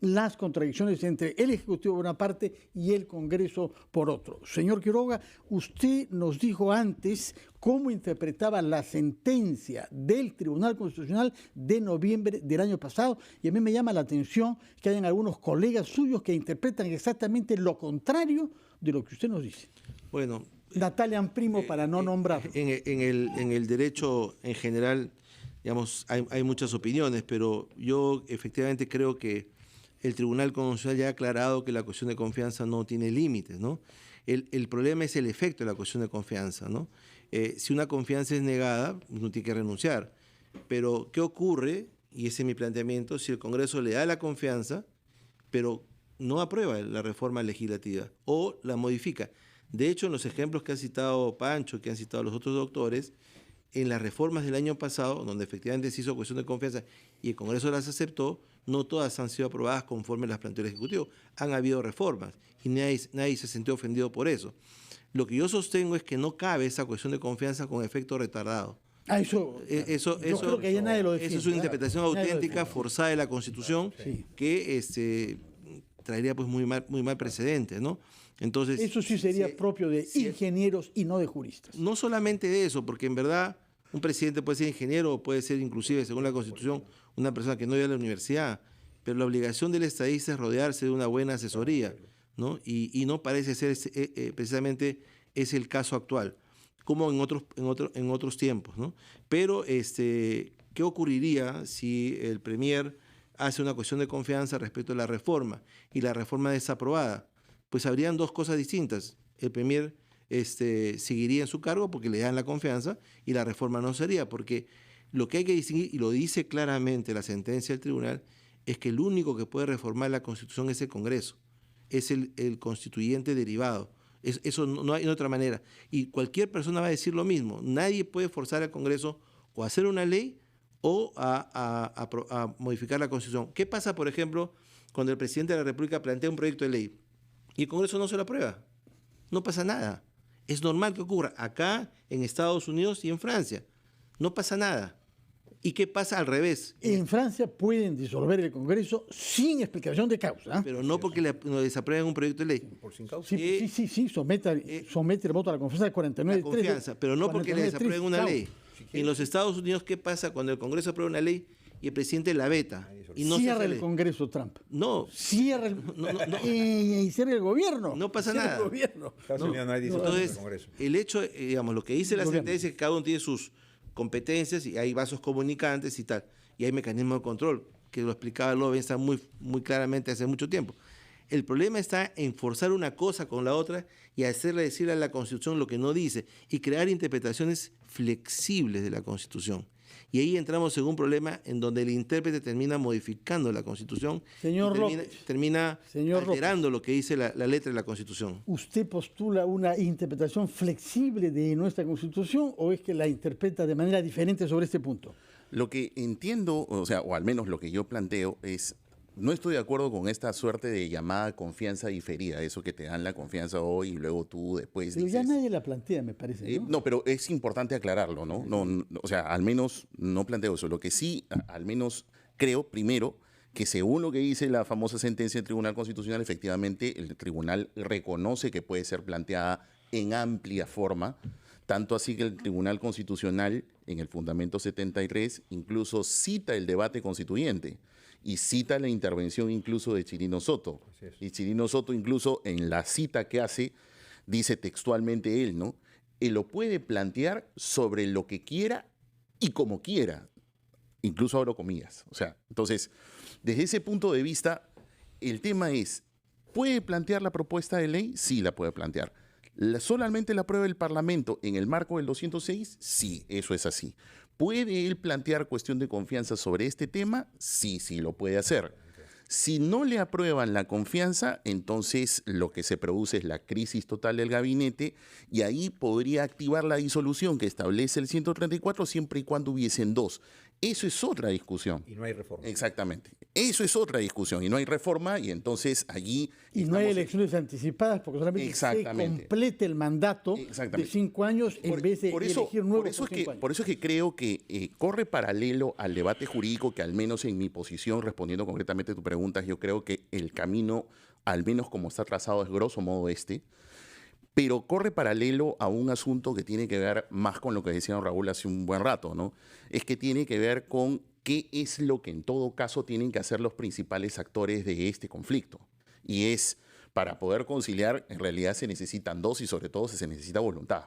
las contradicciones entre el Ejecutivo por una parte y el Congreso por otro. Señor Quiroga, usted nos dijo antes cómo interpretaba la sentencia del Tribunal Constitucional de noviembre del año pasado, y a mí me llama la atención que hayan algunos colegas suyos que interpretan exactamente lo contrario de lo que usted nos dice. Bueno, Natalia Primo, para no nombrar. En el derecho en general, digamos, hay muchas opiniones, pero yo efectivamente creo que el Tribunal Constitucional ya ha aclarado que la cuestión de confianza no tiene límites, ¿no? El problema es el efecto de la cuestión de confianza, ¿no? Si una confianza es negada, uno tiene que renunciar. Pero, ¿qué ocurre? Y ese es mi planteamiento, si el Congreso le da la confianza, pero no aprueba la reforma legislativa o la modifica. De hecho, en los ejemplos que ha citado Pancho, que han citado los otros doctores, en las reformas del año pasado, donde efectivamente se hizo cuestión de confianza y el Congreso las aceptó, no todas han sido aprobadas conforme las planteó el Ejecutivo. Han habido reformas y nadie se sintió ofendido por eso. Lo que yo sostengo es que no cabe esa cuestión de confianza con efecto retardado. Yo creo que ya nadie lo defiende. Eso es una interpretación auténtica, forzada de la Constitución, que traería pues muy mal precedentes, ¿no? Entonces, eso sí sería propio de ingenieros y no de juristas. No solamente de eso, porque en verdad un presidente puede ser ingeniero o puede ser inclusive, según la Constitución, una persona que no iba a la universidad, pero la obligación del estadista es rodearse de una buena asesoría, ¿no? Y no parece ser precisamente ese el caso actual, como en otros tiempos, ¿no? Pero, ¿qué ocurriría si el Premier hace una cuestión de confianza respecto a la reforma y la reforma desaprobada? Pues habrían dos cosas distintas. El Premier seguiría en su cargo porque le dan la confianza y la reforma no sería, porque lo que hay que distinguir, y lo dice claramente la sentencia del tribunal, es que el único que puede reformar la Constitución es el Congreso, es el constituyente derivado. Eso no hay otra manera. Y cualquier persona va a decir lo mismo. Nadie puede forzar al Congreso o a hacer una ley o a modificar la Constitución. ¿Qué pasa, por ejemplo, cuando el presidente de la República plantea un proyecto de ley y el Congreso no se lo aprueba? No pasa nada. Es normal que ocurra acá, en Estados Unidos y en Francia. No pasa nada. ¿Y qué pasa al revés? En Francia pueden disolver el Congreso sin explicación de causa. Pero no porque no desaprueben un proyecto de ley. Por sin causa. Sí, somete el voto a la confianza de 49 la confianza, pero no porque le desaprueben una ley. En los Estados Unidos, ¿qué pasa cuando el Congreso aprueba una ley y el presidente la veta? Y no cierra el Congreso Trump. No. Cierra y cierra el gobierno. No pasa nada. Entonces, el hecho, digamos, lo que dice la sentencia es que cada uno tiene sus competencias y hay vasos comunicantes y tal. Y hay mecanismos de control, que lo explicaba Lovensa muy claramente hace mucho tiempo. El problema está en forzar una cosa con la otra y hacerle decirle a la Constitución lo que no dice y crear interpretaciones flexibles de la Constitución. Y ahí entramos en un problema en donde el intérprete termina modificando la Constitución termina alterando lo que dice la letra de la Constitución. ¿Usted postula una interpretación flexible de nuestra Constitución o es que la interpreta de manera diferente sobre este punto? Lo que entiendo, o al menos lo que yo planteo es, no estoy de acuerdo con esta suerte de llamada confianza diferida, eso que te dan la confianza hoy y luego tú después pero dices... ya nadie la plantea, me parece, ¿no? No, pero es importante aclararlo, ¿no? Al menos no planteo eso. Lo que sí, al menos creo, primero, que según lo que dice la famosa sentencia del Tribunal Constitucional, efectivamente el tribunal reconoce que puede ser planteada en amplia forma, tanto así que el Tribunal Constitucional, en el Fundamento 73, incluso cita el debate constituyente y cita la intervención incluso de Chirino Soto. Y Chirino Soto incluso en la cita que hace, dice textualmente él, ¿no? Él lo puede plantear sobre lo que quiera y como quiera, incluso abro comillas. Entonces, desde ese punto de vista, el tema es, ¿puede plantear la propuesta de ley? Sí, la puede plantear. ¿Solamente la aprueba el Parlamento en el marco del 206? Sí, eso es así. ¿Puede él plantear cuestión de confianza sobre este tema? Sí, lo puede hacer. Si no le aprueban la confianza, entonces lo que se produce es la crisis total del gabinete y ahí podría activar la disolución que establece el 134 siempre y cuando hubiesen dos. Eso es otra discusión. Y no hay reforma. Exactamente. Eso es otra discusión y no hay reforma y entonces allí... Y no hay elecciones anticipadas porque solamente se complete el mandato de 5 años en vez de elegir nuevos por 5 años. Por eso es que creo que corre paralelo al debate jurídico que al menos en mi posición, respondiendo concretamente a tu pregunta, yo creo que el camino, al menos como está trazado, es grosso modo pero corre paralelo a un asunto que tiene que ver más con lo que decía don Raúl hace un buen rato, ¿no? Es que tiene que ver con qué es lo que en todo caso tienen que hacer los principales actores de este conflicto. Y es, para poder conciliar, en realidad se necesitan dos y sobre todo se necesita voluntad.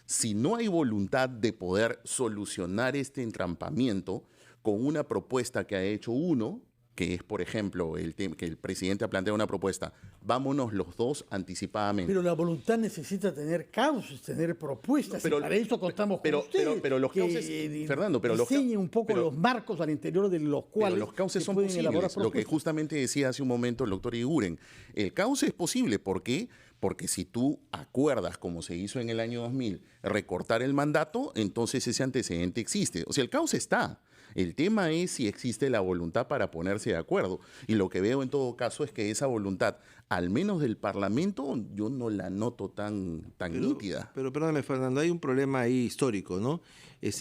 Si no hay voluntad de poder solucionar este entrampamiento con una propuesta que ha hecho uno, que es, por ejemplo, que el presidente ha planteado una propuesta, vámonos los dos anticipadamente. Pero la voluntad necesita tener cauces, tener propuestas, y para eso contamos con ustedes, pero los cauces, Fernando, pero diseñen un poco los marcos al interior de los cuales los cauces son pueden elaborar posibles, lo que justamente decía hace un momento el doctor Iguren. El cauce es posible, ¿por qué? Porque si tú acuerdas, como se hizo en el año 2000, recortar el mandato, entonces ese antecedente existe. O sea, el cauce está. El tema es si existe la voluntad para ponerse de acuerdo. Y lo que veo en todo caso es que esa voluntad, al menos del Parlamento, yo no la noto tan nítida. Pero perdóname, Fernando, hay un problema ahí histórico, ¿no?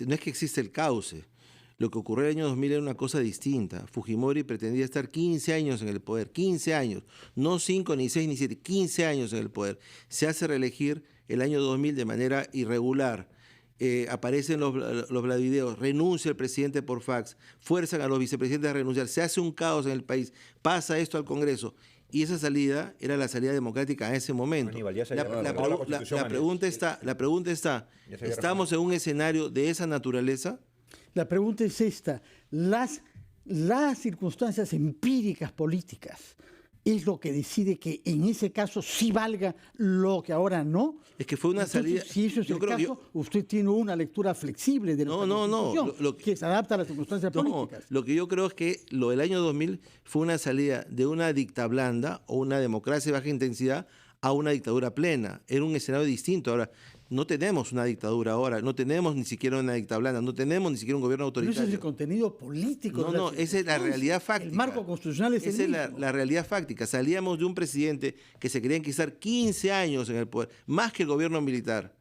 No es que existe el cauce. Lo que ocurrió en el año 2000 era una cosa distinta. Fujimori pretendía estar 15 años en el poder, 15 años, no 5, ni 6, ni 7, 15 años en el poder. Se hace reelegir el año 2000 de manera irregular. Aparecen los videos, renuncia el presidente por fax, fuerzan a los vicepresidentes a renunciar, se hace un caos en el país, pasa esto al Congreso. Y esa salida era la salida democrática a ese momento. Aníbal, La pregunta está, ¿estamos en un escenario de esa naturaleza? La pregunta es esta, las circunstancias empíricas políticas es lo que decide que en ese caso sí valga lo que ahora no. Es que fue una salida. Si eso es el caso, usted tiene una lectura flexible de la Constitución, que se adapta a las circunstancias políticas. Lo que yo creo es que lo del año 2000 fue una salida de una dicta blanda o una democracia de baja intensidad a una dictadura plena. Era un escenario distinto. Ahora, no tenemos una dictadura ahora, no tenemos ni siquiera una dicta blanda, no tenemos ni siquiera un gobierno autoritario. Pero ese es el contenido político. No, esa es la realidad fáctica. El marco constitucional es esa es la realidad fáctica. Salíamos de un presidente que se quería enquistar 15 años en el poder, más que el gobierno militar,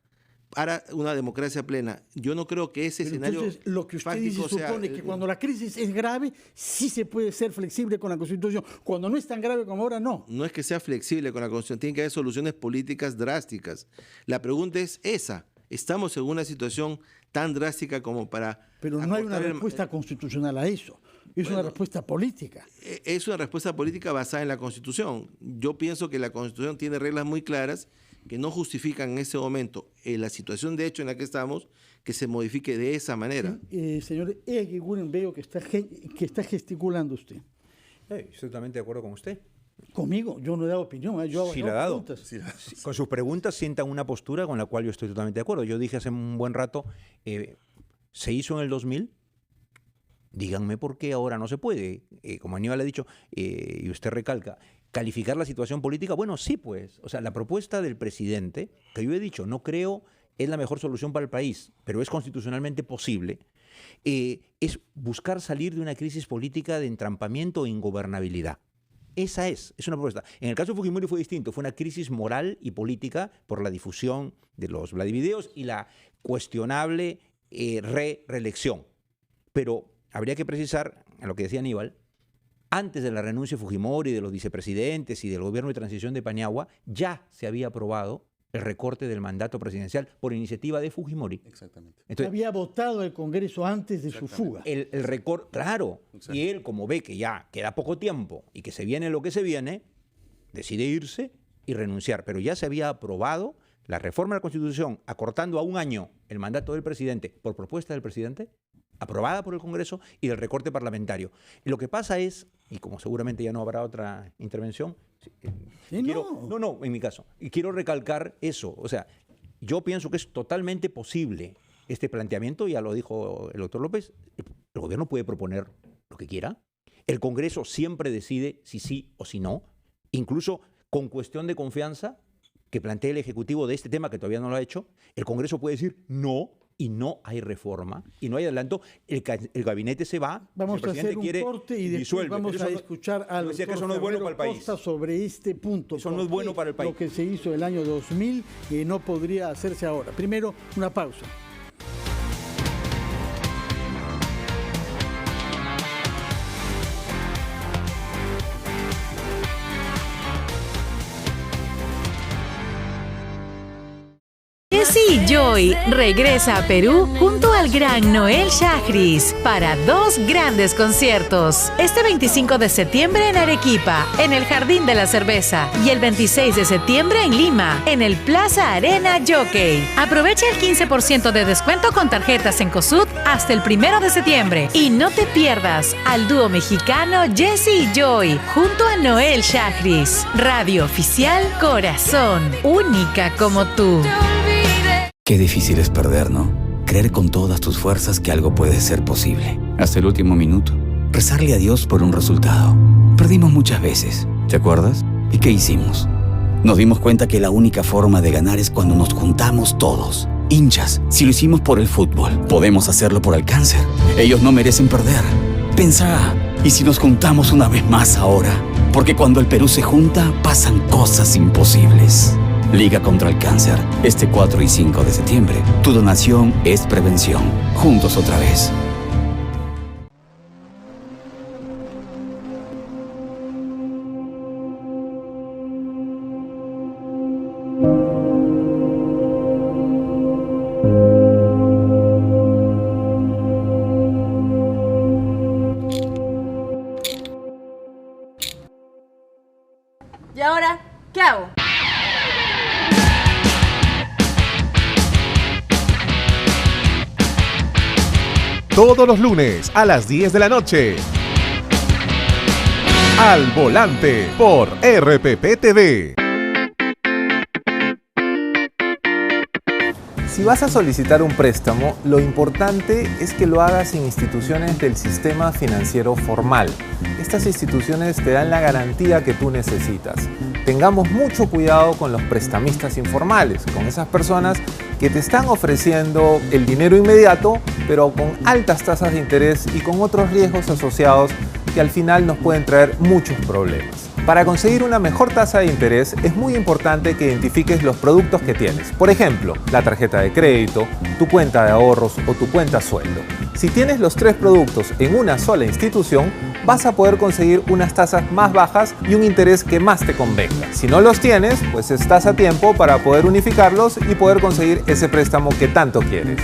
para una democracia plena. Yo no creo que ese escenario entonces, lo que usted dice supone que cuando la crisis es grave, sí se puede ser flexible con la Constitución. Cuando no es tan grave como ahora, no. No es que sea flexible con la Constitución, tiene que haber soluciones políticas drásticas. La pregunta es esa. ¿Estamos en una situación tan drástica como para... Pero no hay una respuesta constitucional a eso. Es una respuesta política. Es una respuesta política basada en la Constitución. Yo pienso que la Constitución tiene reglas muy claras que no justifican en ese momento, en la situación de hecho en la que estamos, que se modifique de esa manera. Señor Eguiguren, veo que está gesticulando usted. Estoy totalmente de acuerdo con usted. Conmigo, yo no he dado opinión, yo hago preguntas. Sí, con sus preguntas sientan una postura con la cual yo estoy totalmente de acuerdo. Yo dije hace un buen rato, se hizo en el 2000, díganme por qué ahora no se puede. Como Aníbal ha dicho, y usted recalca, calificar la situación política, bueno, sí pues. O sea, la propuesta del presidente, que yo he dicho, no creo es la mejor solución para el país, pero es constitucionalmente posible, es buscar salir de una crisis política de entrampamiento e ingobernabilidad. Esa es una propuesta. En el caso de Fujimori fue distinto, fue una crisis moral y política por la difusión de los Vladivideos y la cuestionable reelección. Pero habría que precisar, a lo que decía Aníbal, antes de la renuncia de Fujimori, de los vicepresidentes y del gobierno de transición de Paniagua, ya se había aprobado el recorte del mandato presidencial por iniciativa de Fujimori. Exactamente. Entonces, había votado el Congreso antes de su fuga. El recorte, claro. Exacto. Y él, como ve que ya queda poco tiempo y que se viene lo que se viene, decide irse y renunciar. Pero ya se había aprobado la reforma de la Constitución, acortando a un año el mandato del presidente por propuesta del presidente, aprobada por el Congreso, y el recorte parlamentario. Y lo que pasa es, y como seguramente ya no habrá otra intervención, en mi caso, y quiero recalcar eso, o sea, yo pienso que es totalmente posible este planteamiento, ya lo dijo el doctor López, el gobierno puede proponer lo que quiera, el Congreso siempre decide si sí o si no, incluso con cuestión de confianza que plantee el Ejecutivo de este tema que todavía no lo ha hecho, el Congreso puede decir no, y no hay reforma, y no hay adelanto, el gabinete se va, vamos el a hacer un quiere, corte y después vamos a escuchar al doctor que eso no es bueno para el país. Costa sobre este punto. Eso no es bueno para el país. Lo que se hizo el año 2000 no podría hacerse ahora. Primero, una pausa. Jesse Joy regresa a Perú junto al gran Noel Chagris para 2 grandes conciertos. Este 25 de septiembre en Arequipa, en el Jardín de la Cerveza, y el 26 de septiembre en Lima, en el Plaza Arena Jockey. Aprovecha el 15% de descuento con tarjetas en COSUD hasta el 1 de septiembre. Y no te pierdas al dúo mexicano Jesse Joy junto a Noel Chagris. Radio oficial Corazón, única como tú. Qué difícil es perder, ¿no? Creer con todas tus fuerzas que algo puede ser posible. Hasta el último minuto. Rezarle a Dios por un resultado. Perdimos muchas veces, ¿te acuerdas? ¿Y qué hicimos? Nos dimos cuenta que la única forma de ganar es cuando nos juntamos todos. Hinchas, si lo hicimos por el fútbol, podemos hacerlo por el cáncer. Ellos no merecen perder. Pensá, ¿y si nos juntamos una vez más ahora? Porque cuando el Perú se junta, pasan cosas imposibles. Liga contra el Cáncer, este 4 y 5 de septiembre. Tu donación es prevención. Juntos otra vez. ¿Y ahora qué hago? Todos los lunes a las 10 de la noche. Al Volante por RPP TV. Si vas a solicitar un préstamo, lo importante es que lo hagas en instituciones del sistema financiero formal. Estas instituciones te dan la garantía que tú necesitas. Tengamos mucho cuidado con los prestamistas informales, con esas personas que te están ofreciendo el dinero inmediato, pero con altas tasas de interés y con otros riesgos asociados que al final nos pueden traer muchos problemas. Para conseguir una mejor tasa de interés es muy importante que identifiques los productos que tienes. Por ejemplo, la tarjeta de crédito, tu cuenta de ahorros o tu cuenta sueldo. Si tienes los 3 productos en una sola institución, vas a poder conseguir unas tasas más bajas y un interés que más te convenga. Si no los tienes, pues estás a tiempo para poder unificarlos y poder conseguir ese préstamo que tanto quieres.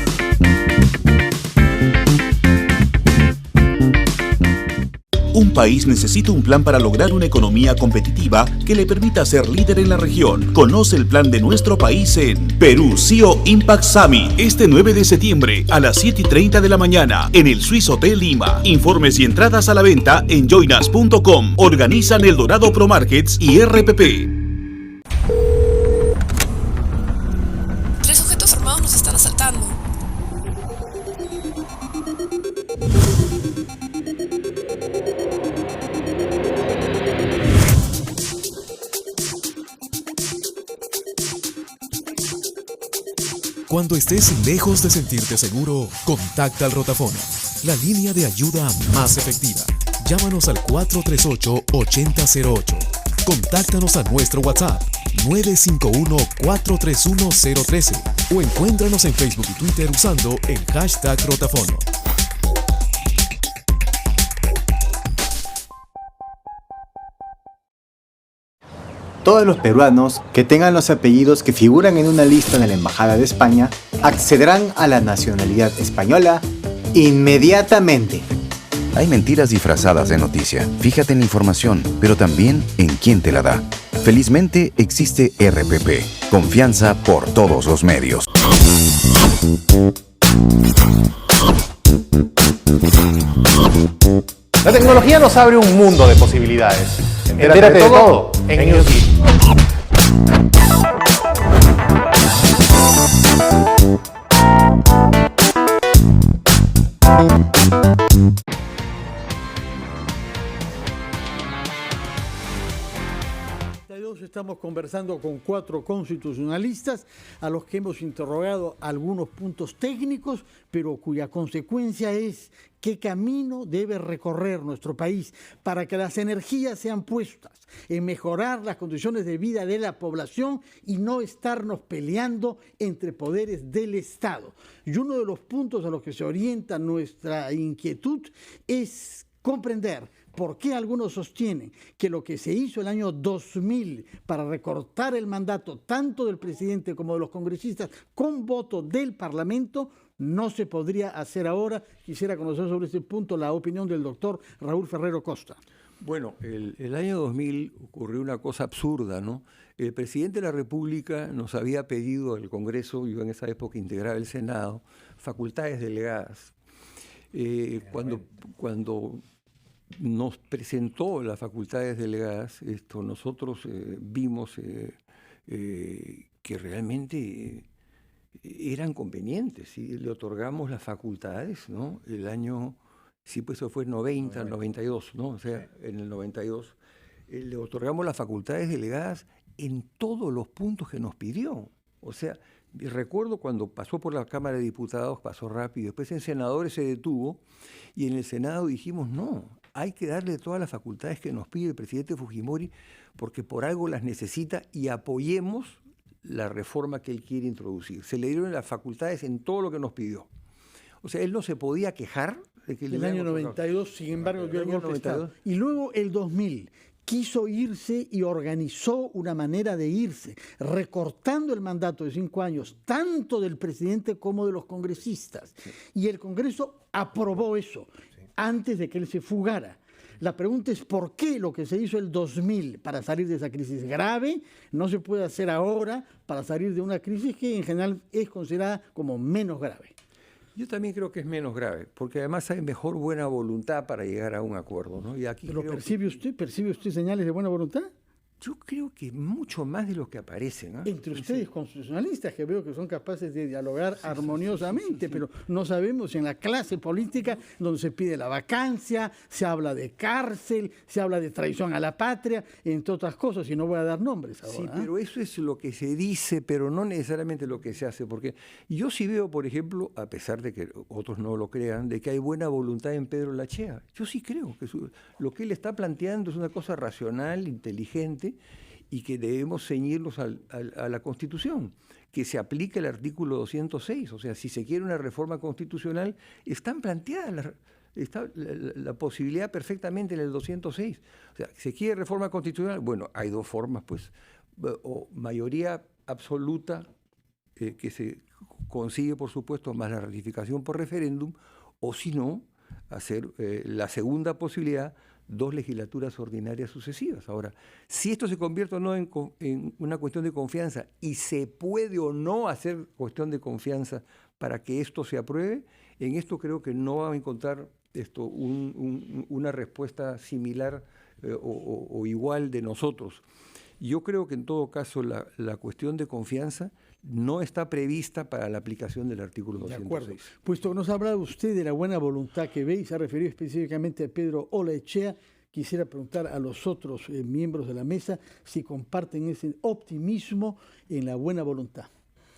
Un país necesita un plan para lograr una economía competitiva que le permita ser líder en la región. Conoce el plan de nuestro país en Perú CEO Impact Summit, este 9 de septiembre a las 7:30 de la mañana en el Swiss Hotel Lima. Informes y entradas a la venta en joinas.com. Organizan El Dorado Pro Markets y RPP. 3 sujetos armados nos están asaltando. Cuando estés lejos de sentirte seguro, contacta al Rotafono, la línea de ayuda más efectiva. Llámanos al 438-8008. Contáctanos a nuestro WhatsApp 951-431-013 o encuéntranos en Facebook y Twitter usando el hashtag Rotafono. Todos los peruanos que tengan los apellidos que figuran en una lista de la Embajada de España accederán a la nacionalidad española inmediatamente. Hay mentiras disfrazadas de noticia. Fíjate en la información, pero también en quién te la da. Felizmente existe RPP. Confianza por todos los medios. La tecnología nos abre un mundo de posibilidades. Entérate de todo en Newsgeek. Estamos conversando con 4 constitucionalistas a los que hemos interrogado algunos puntos técnicos, pero cuya consecuencia es qué camino debe recorrer nuestro país para que las energías sean puestas en mejorar las condiciones de vida de la población y no estarnos peleando entre poderes del Estado. Y uno de los puntos a los que se orienta nuestra inquietud es comprender ¿por qué algunos sostienen que lo que se hizo el año 2000 para recortar el mandato tanto del presidente como de los congresistas con voto del Parlamento no se podría hacer ahora? Quisiera conocer sobre este punto la opinión del doctor Raúl Ferrero Costa. Bueno, el año 2000 ocurrió una cosa absurda, ¿no? El presidente de la República nos había pedido al Congreso, yo en esa época integraba el Senado, facultades delegadas. Cuando nos presentó las facultades delegadas, nosotros vimos que realmente eran convenientes, y le otorgamos las facultades, ¿no? El año, sí, pues eso fue el 90, el 92, ¿no? O sea, en el 92 le otorgamos las facultades delegadas en todos los puntos que nos pidió. O sea, recuerdo cuando pasó por la Cámara de Diputados, pasó rápido, después en senadores se detuvo, y en el Senado dijimos, no, hay que darle todas las facultades que nos pide el presidente Fujimori, porque por algo las necesita, y apoyemos la reforma que él quiere introducir. Se le dieron las facultades en todo lo que nos pidió. O sea, él no se podía quejar de que el año 92, sin embargo, dio el golpe de Estado. Y luego el 2000 quiso irse y organizó una manera de irse, recortando el mandato de 5 años, tanto del presidente como de los congresistas. Sí. Y el Congreso aprobó eso antes de que él se fugara. La pregunta es por qué lo que se hizo el 2000 para salir de esa crisis grave no se puede hacer ahora para salir de una crisis que en general es considerada como menos grave. Yo también creo que es menos grave, porque además hay mejor buena voluntad para llegar a un acuerdo, ¿no? Y aquí ¿Pero percibe usted señales de buena voluntad? Yo creo que mucho más de lo que aparece, ¿no? Entre ustedes constitucionalistas, que veo que son capaces de dialogar armoniosamente, pero no sabemos en la clase política donde se pide la vacancia, se habla de cárcel, se habla de traición a la patria, entre otras cosas, y no voy a dar nombres ahora. Sí, pero eso es lo que se dice, pero no necesariamente lo que se hace, porque yo sí veo, por ejemplo, a pesar de que otros no lo crean, de que hay buena voluntad en Pedro Lachea. Yo sí creo que lo que él está planteando es una cosa racional, inteligente, y que debemos ceñirnos a la Constitución, que se aplique el artículo 206. O sea, si se quiere una reforma constitucional, están planteadas está la posibilidad perfectamente en el 206. O sea, se quiere reforma constitucional, bueno, hay dos formas, pues, o mayoría absoluta, que se consigue, por supuesto, más la ratificación por referéndum, o si no, hacer la segunda posibilidad, 2 legislaturas ordinarias sucesivas. Ahora, si esto se convierte o no en una cuestión de confianza, y se puede o no hacer cuestión de confianza para que esto se apruebe, en esto creo que no vamos a encontrar una respuesta similar o igual de nosotros. Yo creo que en todo caso la cuestión de confianza no está prevista para la aplicación del artículo 206. De acuerdo. Puesto que nos ha hablado usted de la buena voluntad que ve y se ha referido específicamente a Pedro Olaechea, quisiera preguntar a los otros miembros de la mesa si comparten ese optimismo en la buena voluntad.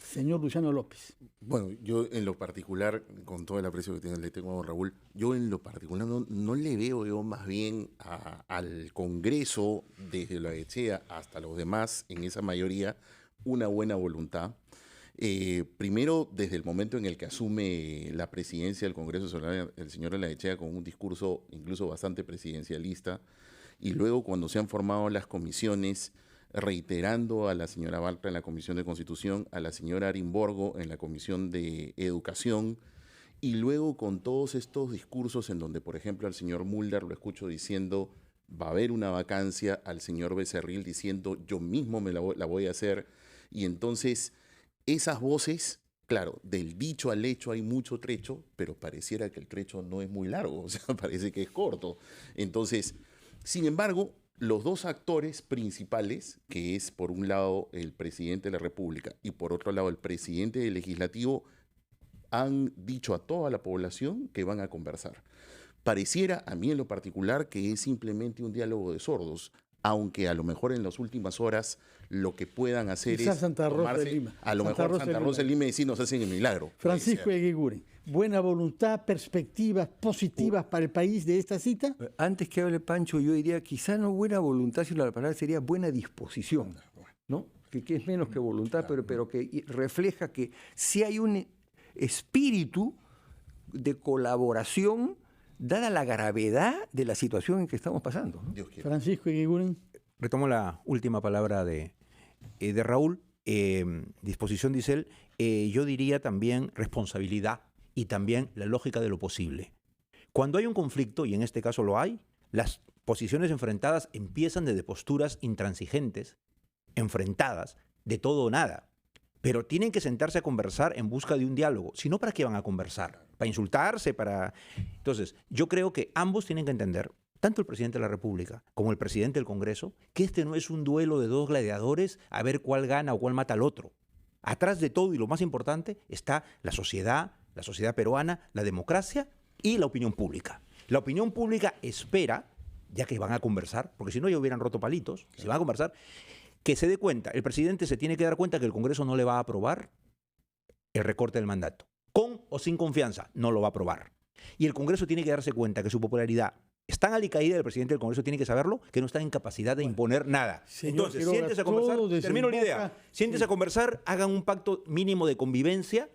Señor Luciano López. Bueno, yo en lo particular, con todo el aprecio que le tengo a don Raúl, yo en lo particular no le veo yo más bien al Congreso, desde Olaechea hasta los demás, en esa mayoría, una buena voluntad. Primero, desde el momento en el que asume la presidencia del Congreso el señor Olaechea con un discurso incluso bastante presidencialista, y luego cuando se han formado las comisiones, reiterando a la señora Baltra en la Comisión de Constitución, a la señora Arimborgo en la Comisión de Educación, y luego con todos estos discursos en donde, por ejemplo, al señor Mulder lo escucho diciendo va a haber una vacancia, al señor Becerril diciendo yo mismo la voy a hacer, y entonces esas voces, claro, del dicho al hecho hay mucho trecho, pero pareciera que el trecho no es muy largo, o sea, parece que es corto. Entonces, sin embargo, los dos actores principales, que es por un lado el presidente de la República y por otro lado el presidente del Legislativo, han dicho a toda la población que van a conversar. Pareciera a mí en lo particular que es simplemente un diálogo de sordos, aunque a lo mejor en las últimas horas lo que puedan hacer quizás es Santa Rosa de Lima. A lo mejor Santa Rosa de Lima y sí nos hacen el milagro. Francisco Eguiguren, ¿buena voluntad, perspectivas positivas para el país de esta cita? Antes que hable Pancho, yo diría quizá no buena voluntad, sino la palabra sería buena disposición, ¿no? Que es menos que voluntad, pero que refleja que sí hay un espíritu de colaboración dada la gravedad de la situación en que estamos pasando. Francisco Eguiguren. Retomo la última palabra de Raúl. Disposición, dice él. Yo diría también responsabilidad y también la lógica de lo posible. Cuando hay un conflicto, y en este caso lo hay, las posiciones enfrentadas empiezan desde posturas intransigentes, enfrentadas, de todo o nada. Pero tienen que sentarse a conversar en busca de un diálogo. Si no, ¿para qué van a conversar? ¿Para insultarse? Entonces, yo creo que ambos tienen que entender, tanto el presidente de la República como el presidente del Congreso, que este no es un duelo de dos gladiadores a ver cuál gana o cuál mata al otro. Atrás de todo, y lo más importante, está la sociedad peruana, la democracia y la opinión pública. La opinión pública espera, ya que van a conversar, porque si no ya hubieran roto palitos, si van a conversar, que se dé cuenta, el presidente se tiene que dar cuenta que el Congreso no le va a aprobar el recorte del mandato. Con o sin confianza, no lo va a aprobar. Y el Congreso tiene que darse cuenta que su popularidad es tan alicaída, el presidente del Congreso tiene que saberlo, que no está en capacidad de imponer nada. Entonces, siéntese a conversar, termino la idea, siéntese a conversar, hagan un pacto mínimo de convivencia,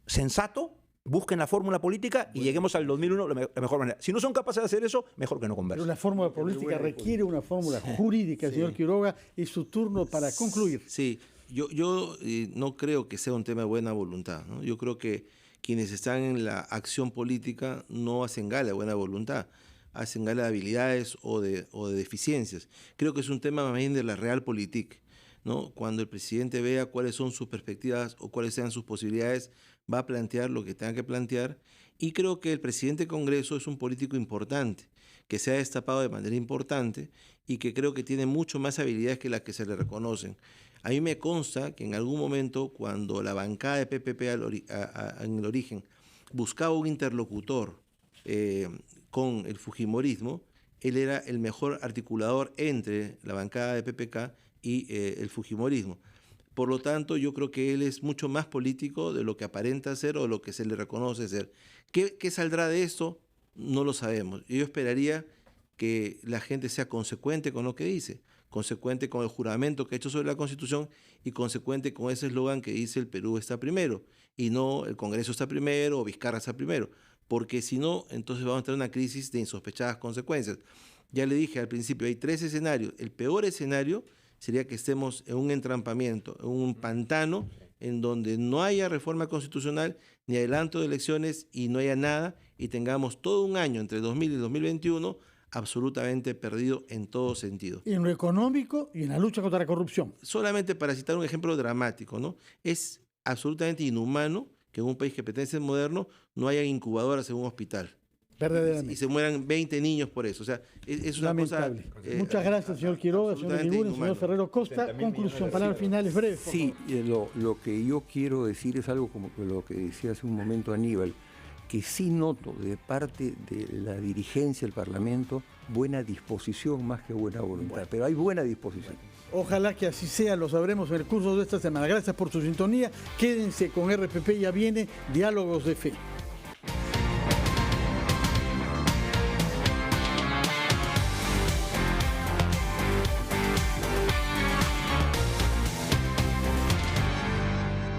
sensato, busquen la fórmula política y lleguemos al 2001 de la mejor manera. Si no son capaces de hacer eso, mejor que no conversen. Pero la fórmula política requiere una fórmula jurídica, señor Quiroga, y su turno para concluir. Sí, yo no creo que sea un tema de buena voluntad, ¿no? Yo creo que quienes están en la acción política no hacen gala de buena voluntad, hacen gala de habilidades o de deficiencias. Creo que es un tema más bien de la realpolitik, ¿no? Cuando el presidente vea cuáles son sus perspectivas o cuáles sean sus posibilidades, va a plantear lo que tenga que plantear, y creo que el presidente del Congreso es un político importante, que se ha destapado de manera importante y que creo que tiene mucho más habilidades que las que se le reconocen. A mí me consta que en algún momento, cuando la bancada de PPP en el origen buscaba un interlocutor con el fujimorismo, él era el mejor articulador entre la bancada de PPK y el fujimorismo. Por lo tanto, yo creo que él es mucho más político de lo que aparenta ser o de lo que se le reconoce ser. ¿Qué saldrá de esto? No lo sabemos. Yo esperaría que la gente sea consecuente con lo que dice, consecuente con el juramento que ha hecho sobre la Constitución y consecuente con ese eslogan que dice el Perú está primero y no el Congreso está primero o Vizcarra está primero, porque si no, entonces vamos a tener una crisis de insospechadas consecuencias. Ya le dije al principio, hay 3 escenarios. El peor escenario sería que estemos en un entrampamiento, en un pantano, en donde no haya reforma constitucional, ni adelanto de elecciones y no haya nada, y tengamos todo un año entre 2000 y 2021 absolutamente perdido en todo sentido. En lo económico y en la lucha contra la corrupción. Solamente para citar un ejemplo dramático, ¿no? Es absolutamente inhumano que en un país que pretende ser moderno no haya incubadoras en un hospital. Verdaderamente. Y se mueran 20 niños por eso. O sea, es una lamentable cosa... Muchas gracias, señor Quiroga, señor Eguiguren, señor Ferrero Costa. Conclusión, palabras finales breves. Sí, lo que yo quiero decir es algo como lo que decía hace un momento Aníbal, que sí noto de parte de la dirigencia del Parlamento buena disposición más que buena voluntad, pero hay buena disposición. Ojalá que así sea, lo sabremos en el curso de esta semana. Gracias por su sintonía, quédense con RPP, ya viene Diálogos de Fe.